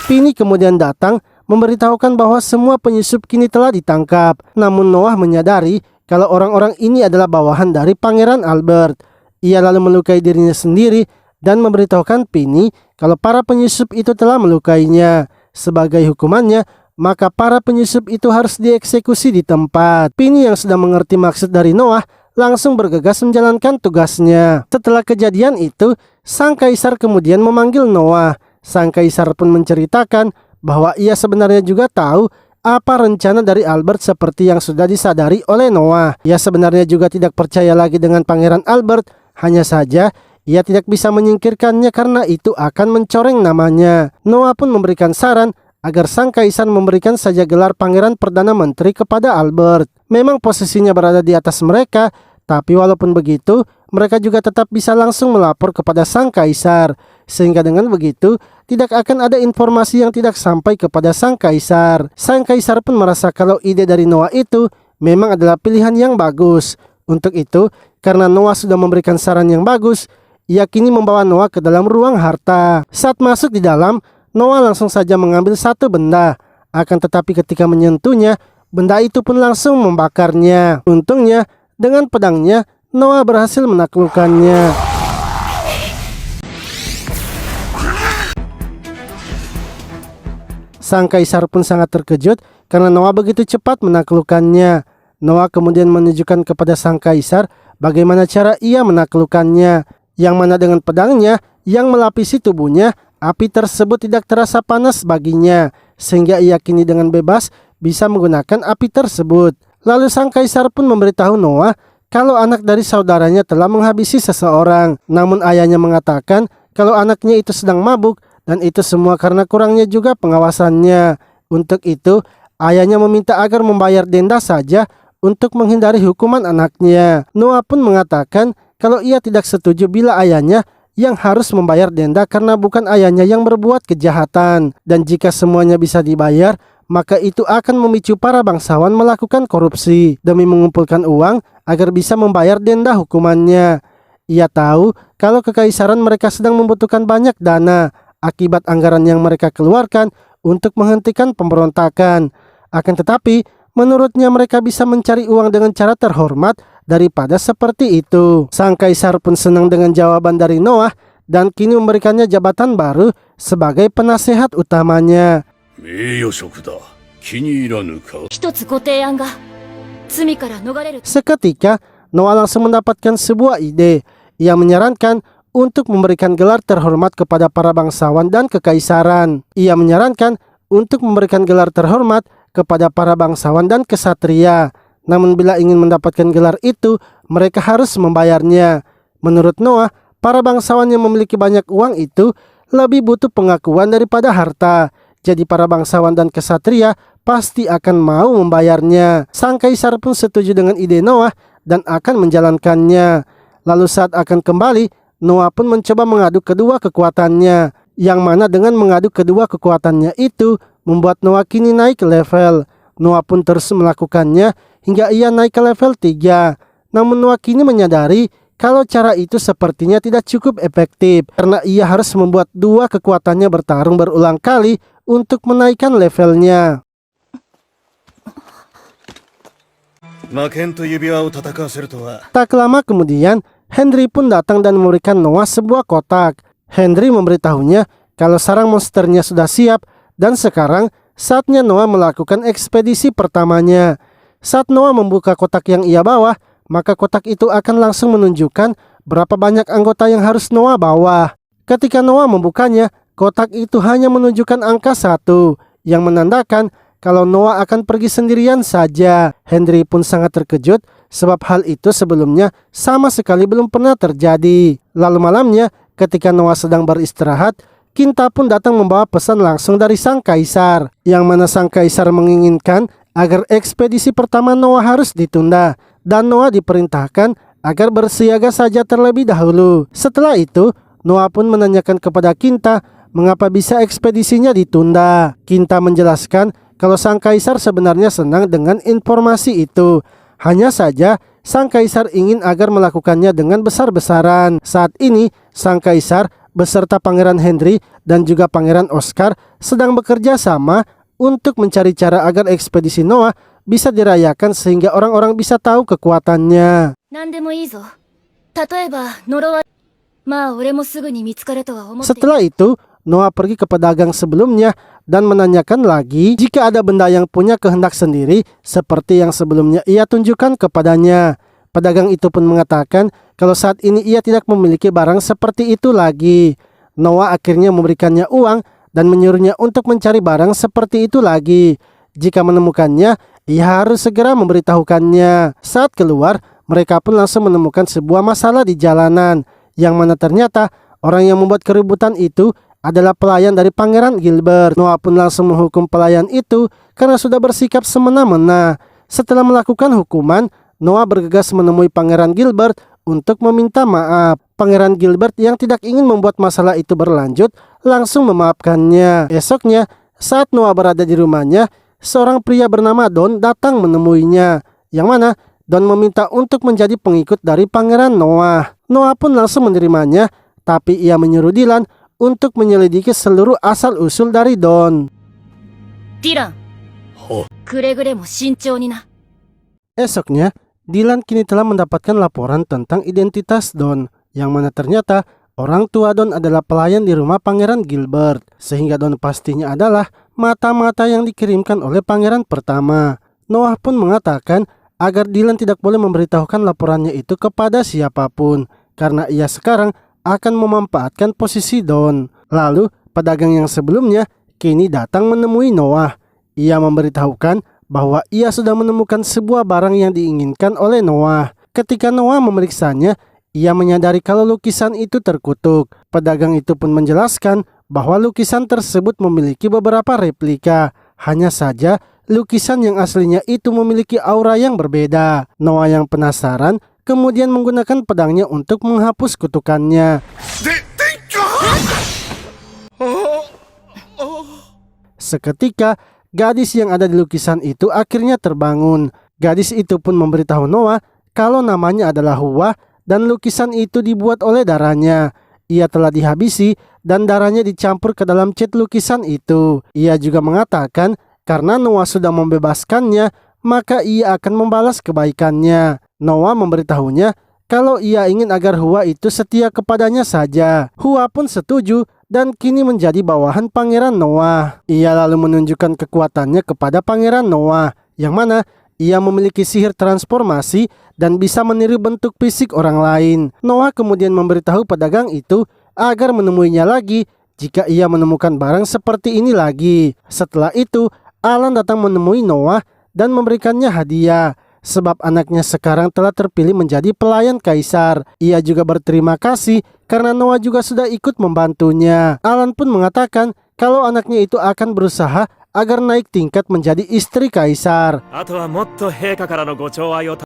Pini kemudian datang memberitahukan bahwa semua penyusup kini telah ditangkap. Namun Noah menyadari kalau orang-orang ini adalah bawahan dari Pangeran Albert. Ia lalu melukai dirinya sendiri dan memberitahukan Pini kalau para penyusup itu telah melukainya. Sebagai hukumannya, maka para penyusup itu harus dieksekusi di tempat. Pini yang sudah mengerti maksud dari Noah langsung bergegas menjalankan tugasnya. Setelah kejadian itu, sang kaisar kemudian memanggil Noah. Sang kaisar pun menceritakan bahwa ia sebenarnya juga tahu apa rencana dari Albert seperti yang sudah disadari oleh Noah. Ia sebenarnya juga tidak percaya lagi dengan Pangeran Albert, hanya saja ia tidak bisa menyingkirkannya karena itu akan mencoreng namanya. Noah pun memberikan saran agar sang kaisar memberikan saja gelar Pangeran Perdana Menteri kepada Albert. Memang posisinya berada di atas mereka, tapi walaupun begitu, mereka juga tetap bisa langsung melapor kepada sang kaisar. Sehingga dengan begitu, tidak akan ada informasi yang tidak sampai kepada sang kaisar. Sang kaisar pun merasa kalau ide dari Noah itu memang adalah pilihan yang bagus. Untuk itu, karena Noah sudah memberikan saran yang bagus, ia kini membawa Noah ke dalam ruang harta. Saat masuk di dalam, Noah langsung saja mengambil satu benda. Akan tetapi ketika menyentuhnya, benda itu pun langsung membakarnya. Untungnya, dengan pedangnya, Noah berhasil menaklukkannya. Sang kaisar pun sangat terkejut karena Noah begitu cepat menaklukkannya. Noah kemudian menunjukkan kepada sang kaisar bagaimana cara ia menaklukkannya, yang mana dengan pedangnya yang melapisi tubuhnya, api tersebut tidak terasa panas baginya, sehingga ia kini dengan bebas bisa menggunakan api tersebut. Lalu sang kaisar pun memberitahu Noah kalau anak dari saudaranya telah menghabisi seseorang. Namun ayahnya mengatakan kalau anaknya itu sedang mabuk dan itu semua karena kurangnya juga pengawasannya. Untuk itu ayahnya meminta agar membayar denda saja untuk menghindari hukuman anaknya. Noah pun mengatakan kalau ia tidak setuju bila ayahnya yang harus membayar denda karena bukan ayahnya yang berbuat kejahatan. Dan jika semuanya bisa dibayar, maka itu akan memicu para bangsawan melakukan korupsi demi mengumpulkan uang agar bisa membayar denda hukumannya. Ia tahu kalau kekaisaran mereka sedang membutuhkan banyak dana akibat anggaran yang mereka keluarkan untuk menghentikan pemberontakan. Akan tetapi, menurutnya mereka bisa mencari uang dengan cara terhormat daripada seperti itu. Sang kaisar pun senang dengan jawaban dari Noah dan kini memberikannya jabatan baru sebagai penasehat utamanya. 名誉職だ。気に入らぬか。一つご提案が罪から逃れる。 Seketika, Noah langsung mendapatkan sebuah ide. Ia menyarankan untuk memberikan gelar terhormat kepada para bangsawan dan kekaisaran. Ia menyarankan untuk memberikan gelar terhormat kepada para bangsawan dan kesatria. Namun bila ingin mendapatkan gelar itu, mereka harus membayarnya. Menurut Noah, para bangsawan yang memiliki banyak uang itu lebih butuh pengakuan daripada harta. Jadi para bangsawan dan kesatria pasti akan mau membayarnya. Sang kaisar pun setuju dengan ide Noah dan akan menjalankannya. Lalu saat akan kembali, Noah pun mencoba mengadu kedua kekuatannya. Yang mana dengan mengadu kedua kekuatannya itu membuat Noah kini naik level. Noah pun terus melakukannya hingga ia naik ke level 3. Namun Noah kini menyadari kalau cara itu sepertinya tidak cukup efektif karena ia harus membuat dua kekuatannya bertarung berulang kali untuk menaikkan levelnya. Tak lama kemudian, Henry pun datang dan memberikan Noah sebuah kotak. Henry memberitahunya kalau sarang monsternya sudah siap dan sekarang saatnya Noah melakukan ekspedisi pertamanya. Saat Noah membuka kotak yang ia bawa, maka kotak itu akan langsung menunjukkan berapa banyak anggota yang harus Noah bawa. Ketika Noah membukanya, kotak itu hanya menunjukkan angka 1 yang menandakan kalau Noah akan pergi sendirian saja. Henry pun sangat terkejut sebab hal itu sebelumnya sama sekali belum pernah terjadi. Lalu malamnya ketika Noah sedang beristirahat, Kinta pun datang membawa pesan langsung dari sang kaisar, yang mana sang kaisar menginginkan agar ekspedisi pertama Noah harus ditunda dan Noah diperintahkan agar bersiaga saja terlebih dahulu. Setelah itu, Noah pun menanyakan kepada Kinta mengapa bisa ekspedisinya ditunda. Kinta menjelaskan kalau sang kaisar sebenarnya senang dengan informasi itu. Hanya saja, sang kaisar ingin agar melakukannya dengan besar-besaran. Saat ini, sang kaisar beserta Pangeran Henry dan juga Pangeran Oscar sedang bekerja sama untuk mencari cara agar ekspedisi Noah bisa dirayakan sehingga orang-orang bisa tahu kekuatannya. Setelah itu, Noah pergi ke pedagang sebelumnya dan menanyakan lagi jika ada benda yang punya kehendak sendiri seperti yang sebelumnya ia tunjukkan kepadanya. Pedagang itu pun mengatakan kalau saat ini ia tidak memiliki barang seperti itu lagi. Noah akhirnya memberikannya uang dan menyuruhnya untuk mencari barang seperti itu lagi. Jika menemukannya, ia harus segera memberitahukannya. Saat keluar, mereka pun langsung menemukan sebuah masalah di jalanan, yang mana ternyata orang yang membuat keributan itu adalah pelayan dari Pangeran Gilbert. Noah pun langsung menghukum pelayan itu karena sudah bersikap semena-mena. Setelah melakukan hukuman, Noah bergegas menemui Pangeran Gilbert untuk meminta maaf. Pangeran Gilbert yang tidak ingin membuat masalah itu berlanjut langsung memaafkannya. Esoknya, saat Noah berada di rumahnya, seorang pria bernama Don datang menemuinya, yang mana Don meminta untuk menjadi pengikut dari Pangeran Noah. Noah pun langsung menerimanya, tapi ia menyuruh Dylan untuk menyelidiki seluruh asal-usul dari Don. ディラン、は、くれぐれも慎重にな。 Esoknya, Dylan kini telah mendapatkan laporan tentang identitas Don, yang mana ternyata orang tua Don adalah pelayan di rumah Pangeran Gilbert, sehingga Don pastinya adalah mata-mata yang dikirimkan oleh pangeran pertama. Noah pun mengatakan agar Dylan tidak boleh memberitahukan laporannya itu kepada siapapun, karena ia sekarang akan memanfaatkan posisi Don. Lalu, pedagang yang sebelumnya kini datang menemui Noah. Ia memberitahukan bahwa ia sudah menemukan sebuah barang yang diinginkan oleh Noah. Ketika Noah memeriksanya, ia menyadari kalau lukisan itu terkutuk. Pedagang itu pun menjelaskan bahwa lukisan tersebut memiliki beberapa replika. Hanya saja, lukisan yang aslinya itu memiliki aura yang berbeda. Noah yang penasaran kemudian menggunakan pedangnya untuk menghapus kutukannya. Seketika, gadis yang ada di lukisan itu akhirnya terbangun. Gadis itu pun memberitahu Noah kalau namanya adalah Hua dan lukisan itu dibuat oleh darahnya. Ia telah dihabisi dan darahnya dicampur ke dalam cat lukisan itu. Ia juga mengatakan karena Noah sudah membebaskannya, maka ia akan membalas kebaikannya. Noah memberitahunya kalau ia ingin agar Hua itu setia kepadanya saja. Hua pun setuju dan kini menjadi bawahan Pangeran Noah. Ia lalu menunjukkan kekuatannya kepada Pangeran Noah, yang mana ia memiliki sihir transformasi dan bisa meniru bentuk fisik orang lain. Noah kemudian memberitahu pedagang itu agar menemuinya lagi jika ia menemukan barang seperti ini lagi. Setelah itu, Alan datang menemui Noah dan memberikannya hadiah, sebab anaknya sekarang telah terpilih menjadi pelayan kaisar. Ia juga berterima kasih karena Noah juga sudah ikut membantunya. Alan pun mengatakan kalau anaknya itu akan berusaha agar naik tingkat menjadi istri kaisar. あとはもっと陛下からのご寵愛を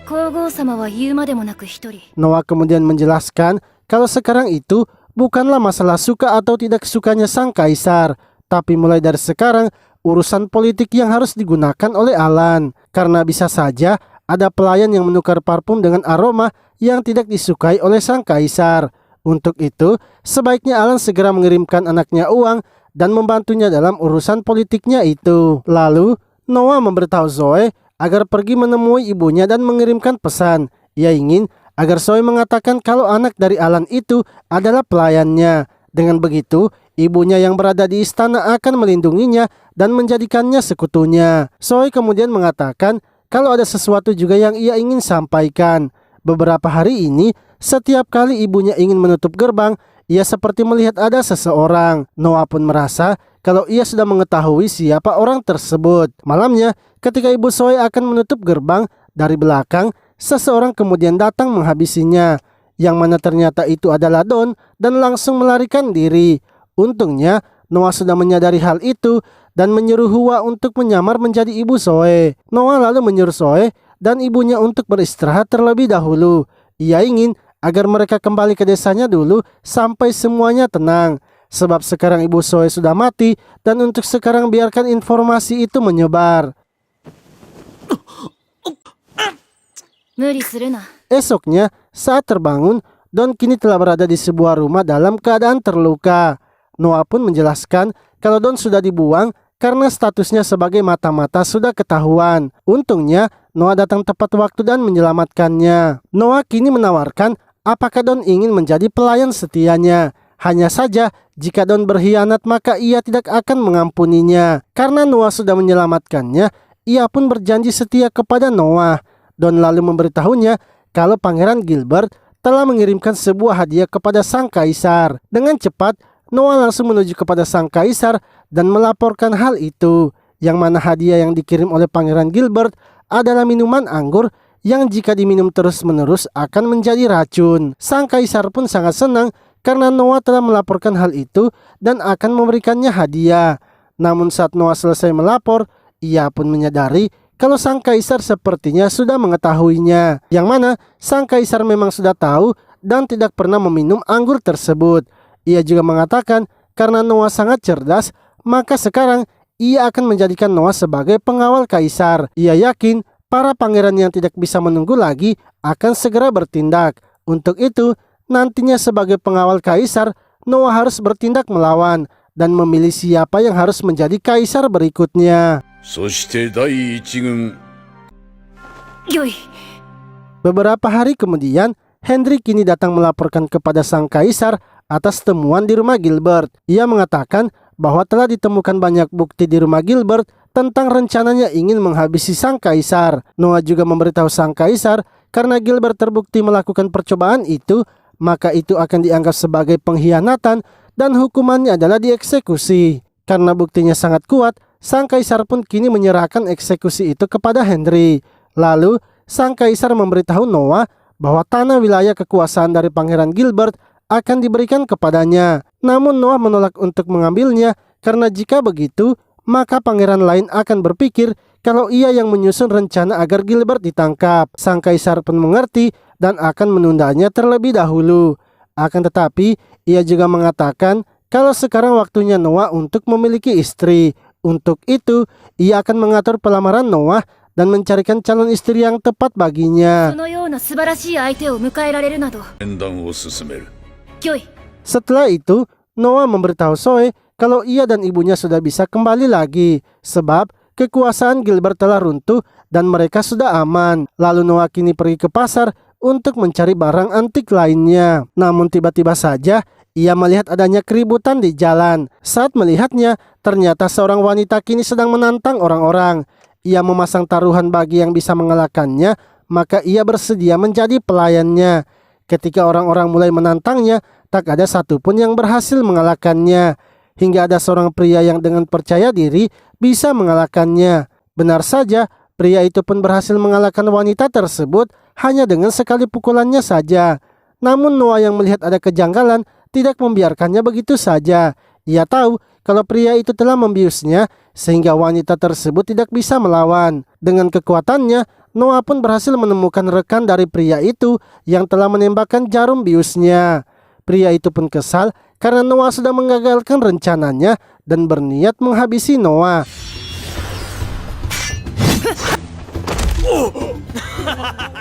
皇后様は言うまでもなく一人。 Noah kemudian menjelaskan kalau sekarang itu bukanlah masalah suka atau tidak sukanya sang kaisar, tapi mulai dari sekarang urusan politik yang harus digunakan oleh Alan. Karena bisa saja ada pelayan yang menukar parfum dengan aroma yang tidak disukai oleh sang kaisar. Untuk itu, sebaiknya Alan segera mengirimkan anaknya uang dan membantunya dalam urusan politiknya itu. Lalu, Noah memberitahu Zoe agar pergi menemui ibunya dan mengirimkan pesan. Ia ingin agar Zoe mengatakan kalau anak dari Alan itu adalah pelayannya. Dengan begitu, ibunya yang berada di istana akan melindunginya dan menjadikannya sekutunya. Zoe kemudian mengatakan kalau ada sesuatu juga yang ia ingin sampaikan. Beberapa hari ini, setiap kali ibunya ingin menutup gerbang, ia seperti melihat ada seseorang. Noah pun merasa kalau ia sudah mengetahui siapa orang tersebut. Malamnya, ketika ibu Zoe akan menutup gerbang, dari belakang, seseorang kemudian datang menghabisinya, yang mana ternyata itu adalah Don dan langsung melarikan diri. Untungnya, Noah sudah menyadari hal itu dan menyuruh Hua untuk menyamar menjadi ibu Zoe. Noah lalu menyuruh Zoe dan ibunya untuk beristirahat terlebih dahulu. Ia ingin agar mereka kembali ke desanya dulu sampai semuanya tenang, sebab sekarang ibu Zoe sudah mati dan untuk sekarang biarkan informasi itu menyebar. 無理するな。 Esoknya, saat terbangun, Don kini telah berada di sebuah rumah dalam keadaan terluka. Noah pun menjelaskan kalau Don sudah dibuang karena statusnya sebagai mata-mata sudah ketahuan. Untungnya, Noah datang tepat waktu dan menyelamatkannya. Noah kini menawarkan apakah Don ingin menjadi pelayan setianya. Hanya saja, jika Don berkhianat maka ia tidak akan mengampuninya. Karena Noah sudah menyelamatkannya, ia pun berjanji setia kepada Noah. Don lalu memberitahunya kalau Pangeran Gilbert telah mengirimkan sebuah hadiah kepada sang kaisar. Dengan cepat, Noah langsung menuju kepada sang kaisar dan melaporkan hal itu, yang mana hadiah yang dikirim oleh Pangeran Gilbert adalah minuman anggur yang jika diminum terus-menerus akan menjadi racun. Sang kaisar pun sangat senang karena Noah telah melaporkan hal itu dan akan memberikannya hadiah. Namun saat Noah selesai melapor, ia pun menyadari kalau sang kaisar sepertinya sudah mengetahuinya, yang mana sang kaisar memang sudah tahu dan tidak pernah meminum anggur tersebut. Ia juga mengatakan karena Noah sangat cerdas, maka sekarang ia akan menjadikan Noah sebagai pengawal kaisar. Ia yakin para pangeran yang tidak bisa menunggu lagi akan segera bertindak. Untuk itu, nantinya sebagai pengawal kaisar, Noah harus bertindak melawan dan memilih siapa yang harus menjadi kaisar berikutnya. そして第一軍 よい。 Beberapa hari kemudian, Henry kini datang melaporkan kepada sang kaisar atas temuan di rumah Gilbert. Ia mengatakan bahwa telah ditemukan banyak bukti di rumah Gilbert tentang rencananya ingin menghabisi sang kaisar. Noah juga memberitahu sang kaisar karena Gilbert terbukti melakukan percobaan itu, maka itu akan dianggap sebagai pengkhianatan dan hukumannya adalah dieksekusi. Karena buktinya sangat kuat, sang kaisar pun kini menyerahkan eksekusi itu kepada Henry. Lalu, sang kaisar memberitahu Noah bahwa tanah wilayah kekuasaan dari Pangeran Gilbert akan diberikan kepadanya. Namun Noah menolak untuk mengambilnya karena jika begitu, maka pangeran lain akan berpikir kalau ia yang menyusun rencana agar Gilbert ditangkap. Sang kaisar pun mengerti dan akan menundanya terlebih dahulu. Akan tetapi, ia juga mengatakan kalau sekarang waktunya Noah untuk memiliki istri. Untuk itu, ia akan mengatur pelamaran Noah dan mencarikan calon istri yang tepat baginya. そのような素晴らしい相手を迎えられるなど、 面談を進める よい。 Setelah itu, Noah memberitahu Zoe kalau ia dan ibunya sudah bisa kembali lagi, sebab kekuasaan Gilbert telah runtuh dan mereka sudah aman. Lalu Noah kini pergi ke pasar untuk mencari barang antik lainnya. Namun tiba-tiba saja ia melihat adanya keributan di jalan. Saat melihatnya, ternyata seorang wanita kini sedang menantang orang-orang. Ia memasang taruhan bagi yang bisa mengalahkannya, maka ia bersedia menjadi pelayannya. Ketika orang-orang mulai menantangnya, tak ada satupun yang berhasil mengalahkannya. Hingga ada seorang pria yang dengan percaya diri bisa mengalahkannya. Benar saja, pria itu pun berhasil mengalahkan wanita tersebut hanya dengan sekali pukulannya saja. Namun Noah yang melihat ada kejanggalan tidak membiarkannya begitu saja. Ia tahu kalau pria itu telah membiusnya sehingga wanita tersebut tidak bisa melawan. Dengan kekuatannya, Noah pun berhasil menemukan rekan dari pria itu yang telah menembakkan jarum biusnya. Pria itu pun kesal karena Noah sudah menggagalkan rencananya dan berniat menghabisi Noah.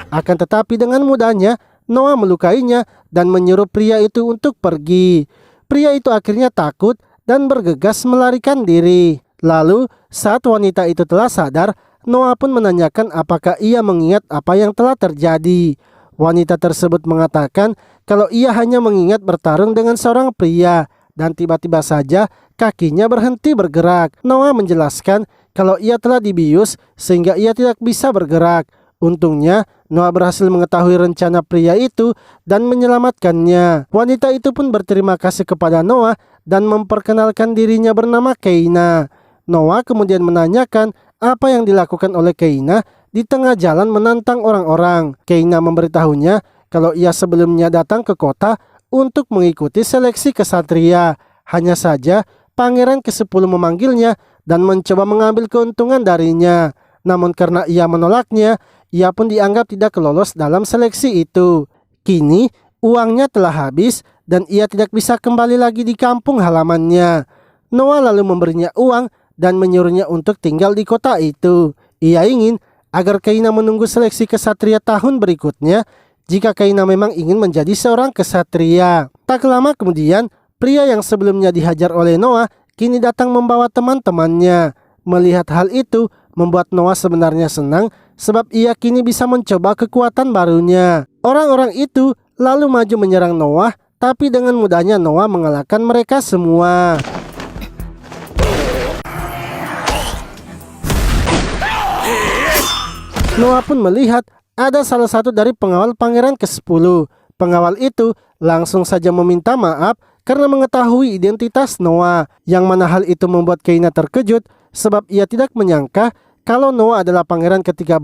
Akan tetapi dengan mudahnya, Noah melukainya dan menyuruh pria itu untuk pergi. Pria itu akhirnya takut dan bergegas melarikan diri. Lalu, saat wanita itu telah sadar, Noah pun menanyakan apakah ia mengingat apa yang telah terjadi. Wanita tersebut mengatakan kalau ia hanya mengingat bertarung dengan seorang pria dan tiba-tiba saja kakinya berhenti bergerak. Noah menjelaskan kalau ia telah dibius sehingga ia tidak bisa bergerak. Untungnya Noah berhasil mengetahui rencana pria itu dan menyelamatkannya. Wanita itu pun berterima kasih kepada Noah dan memperkenalkan dirinya bernama Keina. Noah kemudian menanyakan apa yang dilakukan oleh Keina di tengah jalan menantang orang-orang. Keina memberitahunya kalau ia sebelumnya datang ke kota untuk mengikuti seleksi kesatria. Hanya saja pangeran ke-10 memanggilnya dan mencoba mengambil keuntungan darinya. Namun karena ia menolaknya, ia pun dianggap tidak lolos dalam seleksi itu. Kini uangnya telah habis dan ia tidak bisa kembali lagi di kampung halamannya. Noah lalu memberinya uang dan menyuruhnya untuk tinggal di kota itu. Ia ingin agar Keina menunggu seleksi kesatria tahun berikutnya jika Keina memang ingin menjadi seorang kesatria. Tak lama kemudian, pria yang sebelumnya dihajar oleh Noah kini datang membawa teman-temannya. Melihat hal itu membuat Noah sebenarnya senang sebab ia kini bisa mencoba kekuatan barunya. Orang-orang itu lalu maju menyerang Noah, tapi dengan mudahnya Noah mengalahkan mereka semua. Noah pun melihat ada salah satu dari pengawal pangeran ke-10. Pengawal itu langsung saja meminta maaf karena mengetahui identitas Noah, yang mana hal itu membuat Keina terkejut sebab ia tidak menyangka kalau Noah adalah pangeran ke-13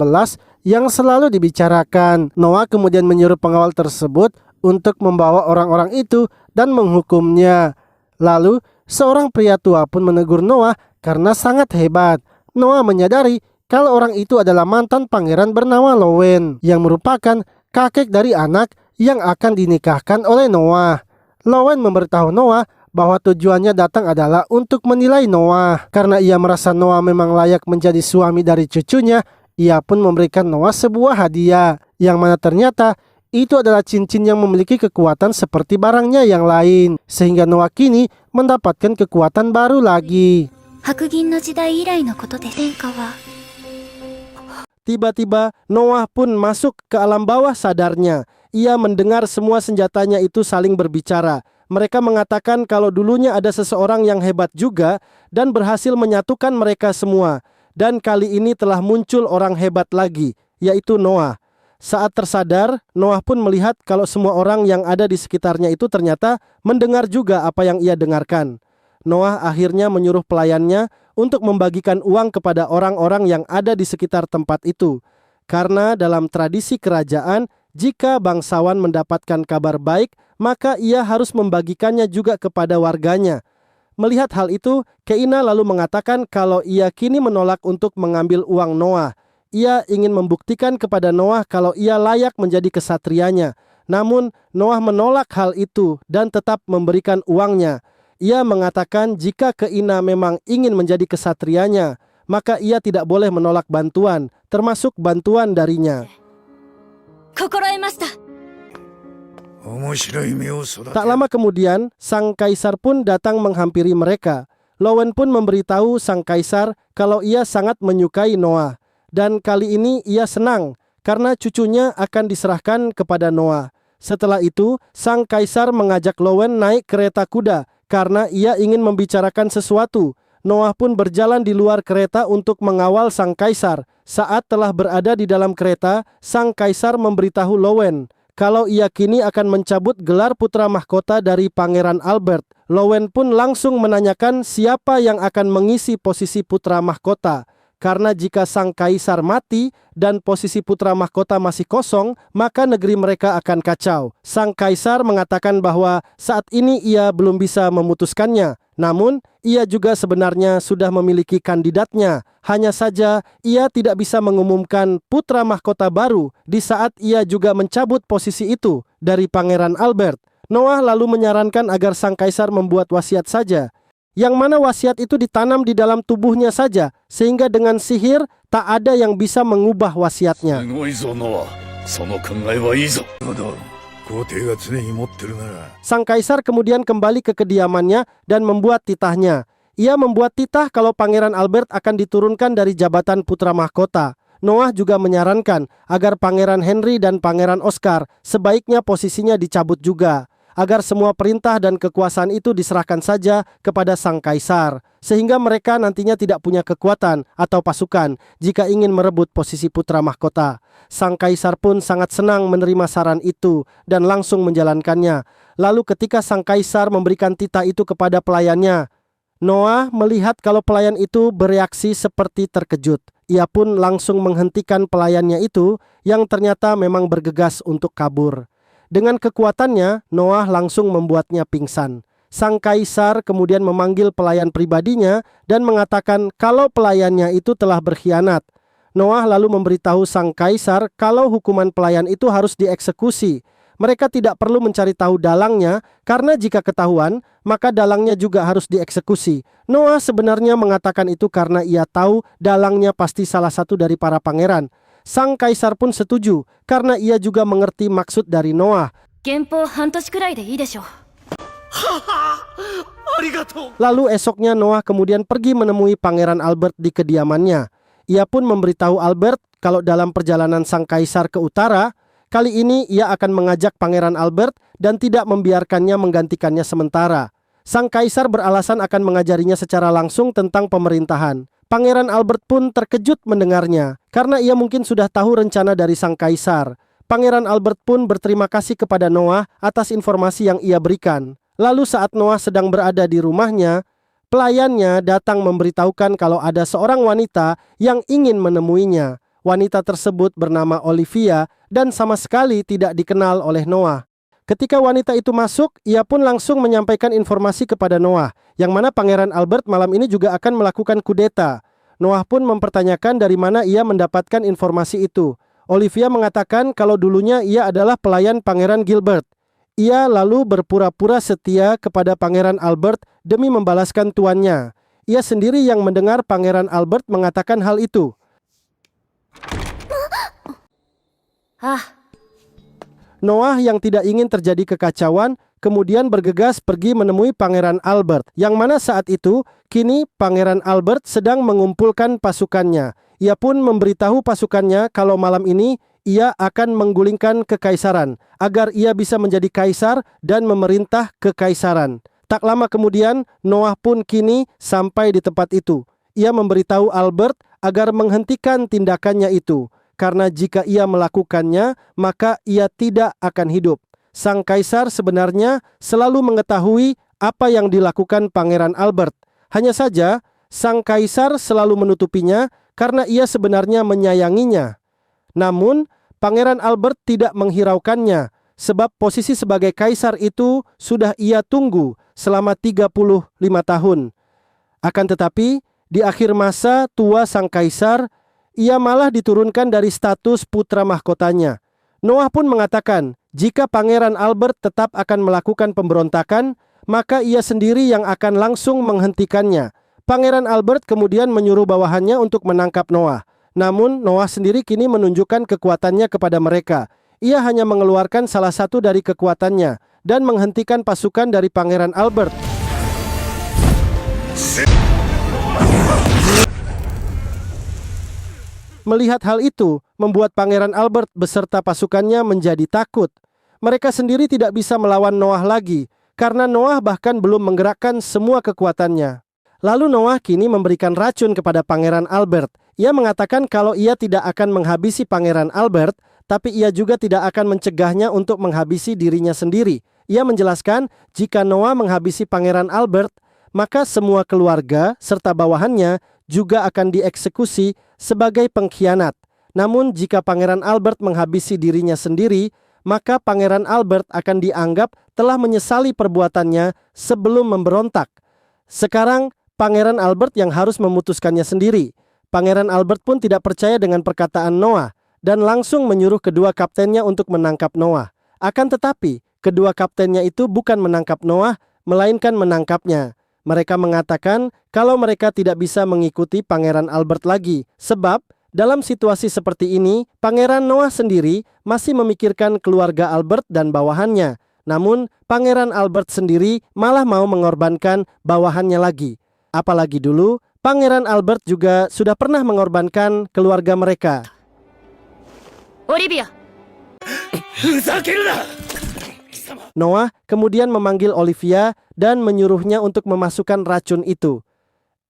yang selalu dibicarakan. Noah kemudian menyuruh pengawal tersebut untuk membawa orang-orang itu dan menghukumnya. Lalu seorang pria tua pun menegur Noah karena sangat hebat. Noah menyadari kalau orang itu adalah mantan pangeran bernama Lowen yang merupakan kakek dari anak yang akan dinikahkan oleh Noah. Lowen memberitahu Noah bahwa tujuannya datang adalah untuk menilai Noah. Karena ia merasa Noah memang layak menjadi suami dari cucunya, ia pun memberikan Noah sebuah hadiah, yang mana ternyata itu adalah cincin yang memiliki kekuatan seperti barangnya yang lain, sehingga Noah kini mendapatkan kekuatan baru lagi. 白銀の時代以来のことです。天下は Tiba-tiba Noah pun masuk ke alam bawah sadarnya. Ia mendengar semua senjatanya itu saling berbicara. Mereka mengatakan kalau dulunya ada seseorang yang hebat juga dan berhasil menyatukan mereka semua. Dan kali ini telah muncul orang hebat lagi, yaitu Noah. Saat tersadar, Noah pun melihat kalau semua orang yang ada di sekitarnya itu ternyata mendengar juga apa yang ia dengarkan. Noah akhirnya menyuruh pelayannya untuk membagikan uang kepada orang-orang yang ada di sekitar tempat itu. Karena dalam tradisi kerajaan, jika bangsawan mendapatkan kabar baik, maka ia harus membagikannya juga kepada warganya. Melihat hal itu, Keina lalu mengatakan kalau ia kini menolak untuk mengambil uang Noah. Ia ingin membuktikan kepada Noah kalau ia layak menjadi kesatrianya. Namun, Noah menolak hal itu dan tetap memberikan uangnya. Ia mengatakan jika Keina memang ingin menjadi kesatrianya, maka ia tidak boleh menolak bantuan, termasuk bantuan darinya. 心得ました。 Tak lama kemudian, sang kaisar pun datang menghampiri mereka. Lowen pun memberitahu sang kaisar kalau ia sangat menyukai Noah. Dan kali ini ia senang karena cucunya akan diserahkan kepada Noah. Setelah itu, sang kaisar mengajak Lowen naik kereta kuda karena ia ingin membicarakan sesuatu. Noah pun berjalan di luar kereta untuk mengawal sang kaisar. Saat telah berada di dalam kereta, sang kaisar memberitahu Lowen kalau ia kini akan mencabut gelar putra mahkota dari Pangeran Albert. Lowen pun langsung menanyakan siapa yang akan mengisi posisi putra mahkota. Karena jika sang kaisar mati dan posisi putra mahkota masih kosong, maka negeri mereka akan kacau. Sang kaisar mengatakan bahwa saat ini ia belum bisa memutuskannya. Namun, ia juga sebenarnya sudah memiliki kandidatnya. Hanya saja, ia tidak bisa mengumumkan putra mahkota baru di saat ia juga mencabut posisi itu dari Pangeran Albert. Noah lalu menyarankan agar sang kaisar membuat wasiat saja, yang mana wasiat itu ditanam di dalam tubuhnya saja, sehingga dengan sihir tak ada yang bisa mengubah wasiatnya. Sang kaisar kemudian kembali ke kediamannya dan membuat titahnya. Ia membuat titah kalau Pangeran Albert akan diturunkan dari jabatan putra mahkota. Noah juga menyarankan agar Pangeran Henry dan Pangeran Oscar sebaiknya posisinya dicabut juga, agar semua perintah dan kekuasaan itu diserahkan saja kepada sang kaisar, sehingga mereka nantinya tidak punya kekuatan atau pasukan jika ingin merebut posisi putra mahkota. Sang kaisar pun sangat senang menerima saran itu dan langsung menjalankannya. Lalu ketika sang kaisar memberikan titah itu kepada pelayannya, Noah melihat kalau pelayan itu bereaksi seperti terkejut. Ia pun langsung menghentikan pelayannya itu yang ternyata memang bergegas untuk kabur. Dengan kekuatannya, Noah langsung membuatnya pingsan. Sang kaisar kemudian memanggil pelayan pribadinya dan mengatakan kalau pelayannya itu telah berkhianat. Noah lalu memberitahu sang kaisar kalau hukuman pelayan itu harus dieksekusi. Mereka tidak perlu mencari tahu dalangnya, karena jika ketahuan, maka dalangnya juga harus dieksekusi. Noah sebenarnya mengatakan itu karena ia tahu dalangnya pasti salah satu dari para pangeran. Sang kaisar pun setuju karena ia juga mengerti maksud dari Noah. 減俸半年くらいでいいでしょう。 Lalu esoknya Noah kemudian pergi menemui Pangeran Albert di kediamannya. Ia pun memberitahu Albert kalau dalam perjalanan sang kaisar ke utara, kali ini ia akan mengajak Pangeran Albert dan tidak membiarkannya menggantikannya sementara. Sang kaisar beralasan akan mengajarinya secara langsung tentang pemerintahan. Pangeran Albert pun terkejut mendengarnya, karena ia mungkin sudah tahu rencana dari sang kaisar. Pangeran Albert pun berterima kasih kepada Noah atas informasi yang ia berikan. Lalu saat Noah sedang berada di rumahnya, pelayannya datang memberitahukan kalau ada seorang wanita yang ingin menemuinya. Wanita tersebut bernama Olivia dan sama sekali tidak dikenal oleh Noah. Ketika wanita itu masuk, ia pun langsung menyampaikan informasi kepada Noah, yang mana Pangeran Albert malam ini juga akan melakukan kudeta. Noah pun mempertanyakan dari mana ia mendapatkan informasi itu. Olivia mengatakan kalau dulunya ia adalah pelayan Pangeran Gilbert. Ia lalu berpura-pura setia kepada Pangeran Albert demi membalaskan tuannya. Ia sendiri yang mendengar Pangeran Albert mengatakan hal itu. Noah yang tidak ingin terjadi kekacauan kemudian bergegas pergi menemui Pangeran Albert, yang mana saat itu kini Pangeran Albert sedang mengumpulkan pasukannya. Ia pun memberitahu pasukannya kalau malam ini ia akan menggulingkan kekaisaran agar ia bisa menjadi kaisar dan memerintah kekaisaran. Tak lama kemudian Noah pun kini sampai di tempat itu. Ia memberitahu Albert agar menghentikan tindakannya itu, karena jika ia melakukannya maka ia tidak akan hidup. Sang kaisar sebenarnya selalu mengetahui apa yang dilakukan Pangeran Albert. Hanya saja sang kaisar selalu menutupinya karena ia sebenarnya menyayanginya. Namun Pangeran Albert tidak menghiraukannya, sebab posisi sebagai kaisar itu sudah ia tunggu selama 35 tahun. Akan tetapi di akhir masa tua sang kaisar, ia malah diturunkan dari status putra mahkotanya. Noah pun mengatakan, jika Pangeran Albert tetap akan melakukan pemberontakan, maka ia sendiri yang akan langsung menghentikannya. Pangeran Albert kemudian menyuruh bawahannya untuk menangkap Noah. Namun Noah sendiri kini menunjukkan kekuatannya kepada mereka. Ia hanya mengeluarkan salah satu dari kekuatannya dan menghentikan pasukan dari Pangeran Albert. Melihat hal itu, membuat Pangeran Albert beserta pasukannya menjadi takut. Mereka sendiri tidak bisa melawan Noah lagi, karena Noah bahkan belum menggerakkan semua kekuatannya. Lalu Noah kini memberikan racun kepada Pangeran Albert. Ia mengatakan kalau ia tidak akan menghabisi Pangeran Albert, tapi ia juga tidak akan mencegahnya untuk menghabisi dirinya sendiri. Ia menjelaskan jika Noah menghabisi Pangeran Albert, maka semua keluarga serta bawahannya juga akan dieksekusi sebagai pengkhianat. Namun jika Pangeran Albert menghabisi dirinya sendiri, maka Pangeran Albert akan dianggap telah menyesali perbuatannya sebelum memberontak. Sekarang Pangeran Albert yang harus memutuskannya sendiri. Pangeran Albert pun tidak percaya dengan perkataan Noah dan langsung menyuruh kedua kaptennya untuk menangkap Noah. Akan tetapi, kedua kaptennya itu bukan menangkap Noah, melainkan menangkapnya. Mereka mengatakan kalau mereka tidak bisa mengikuti Pangeran Albert lagi, sebab dalam situasi seperti ini, Pangeran Noah sendiri masih memikirkan keluarga Albert dan bawahannya. Namun, Pangeran Albert sendiri malah mau mengorbankan bawahannya lagi. Apalagi dulu, Pangeran Albert juga sudah pernah mengorbankan keluarga mereka. Olivia. Noah kemudian memanggil Olivia dan menyuruhnya untuk memasukkan racun itu.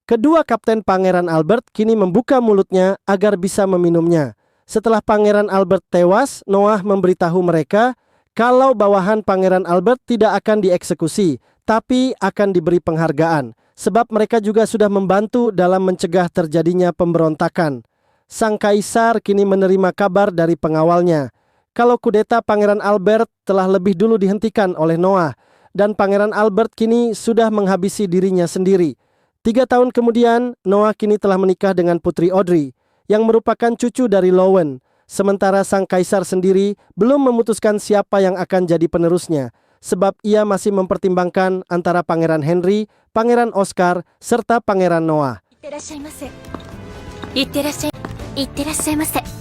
Kedua kapten Pangeran Albert kini membuka mulutnya agar bisa meminumnya. Setelah Pangeran Albert tewas, Noah memberitahu mereka kalau bawahan Pangeran Albert tidak akan dieksekusi, tapi akan diberi penghargaan. Sebab mereka juga sudah membantu dalam mencegah terjadinya pemberontakan. Sang kaisar kini menerima kabar dari pengawalnya kalau kudeta Pangeran Albert telah lebih dulu dihentikan oleh Noah, dan Pangeran Albert kini sudah menghabisi dirinya sendiri. 3 tahun kemudian, Noah kini telah menikah dengan putri Audrey, yang merupakan cucu dari Lowen. Sementara sang kaisar sendiri belum memutuskan siapa yang akan jadi penerusnya, sebab ia masih mempertimbangkan antara Pangeran Henry, Pangeran Oscar, serta Pangeran Noah. いってらっしゃいませ。いってらっしゃいませ。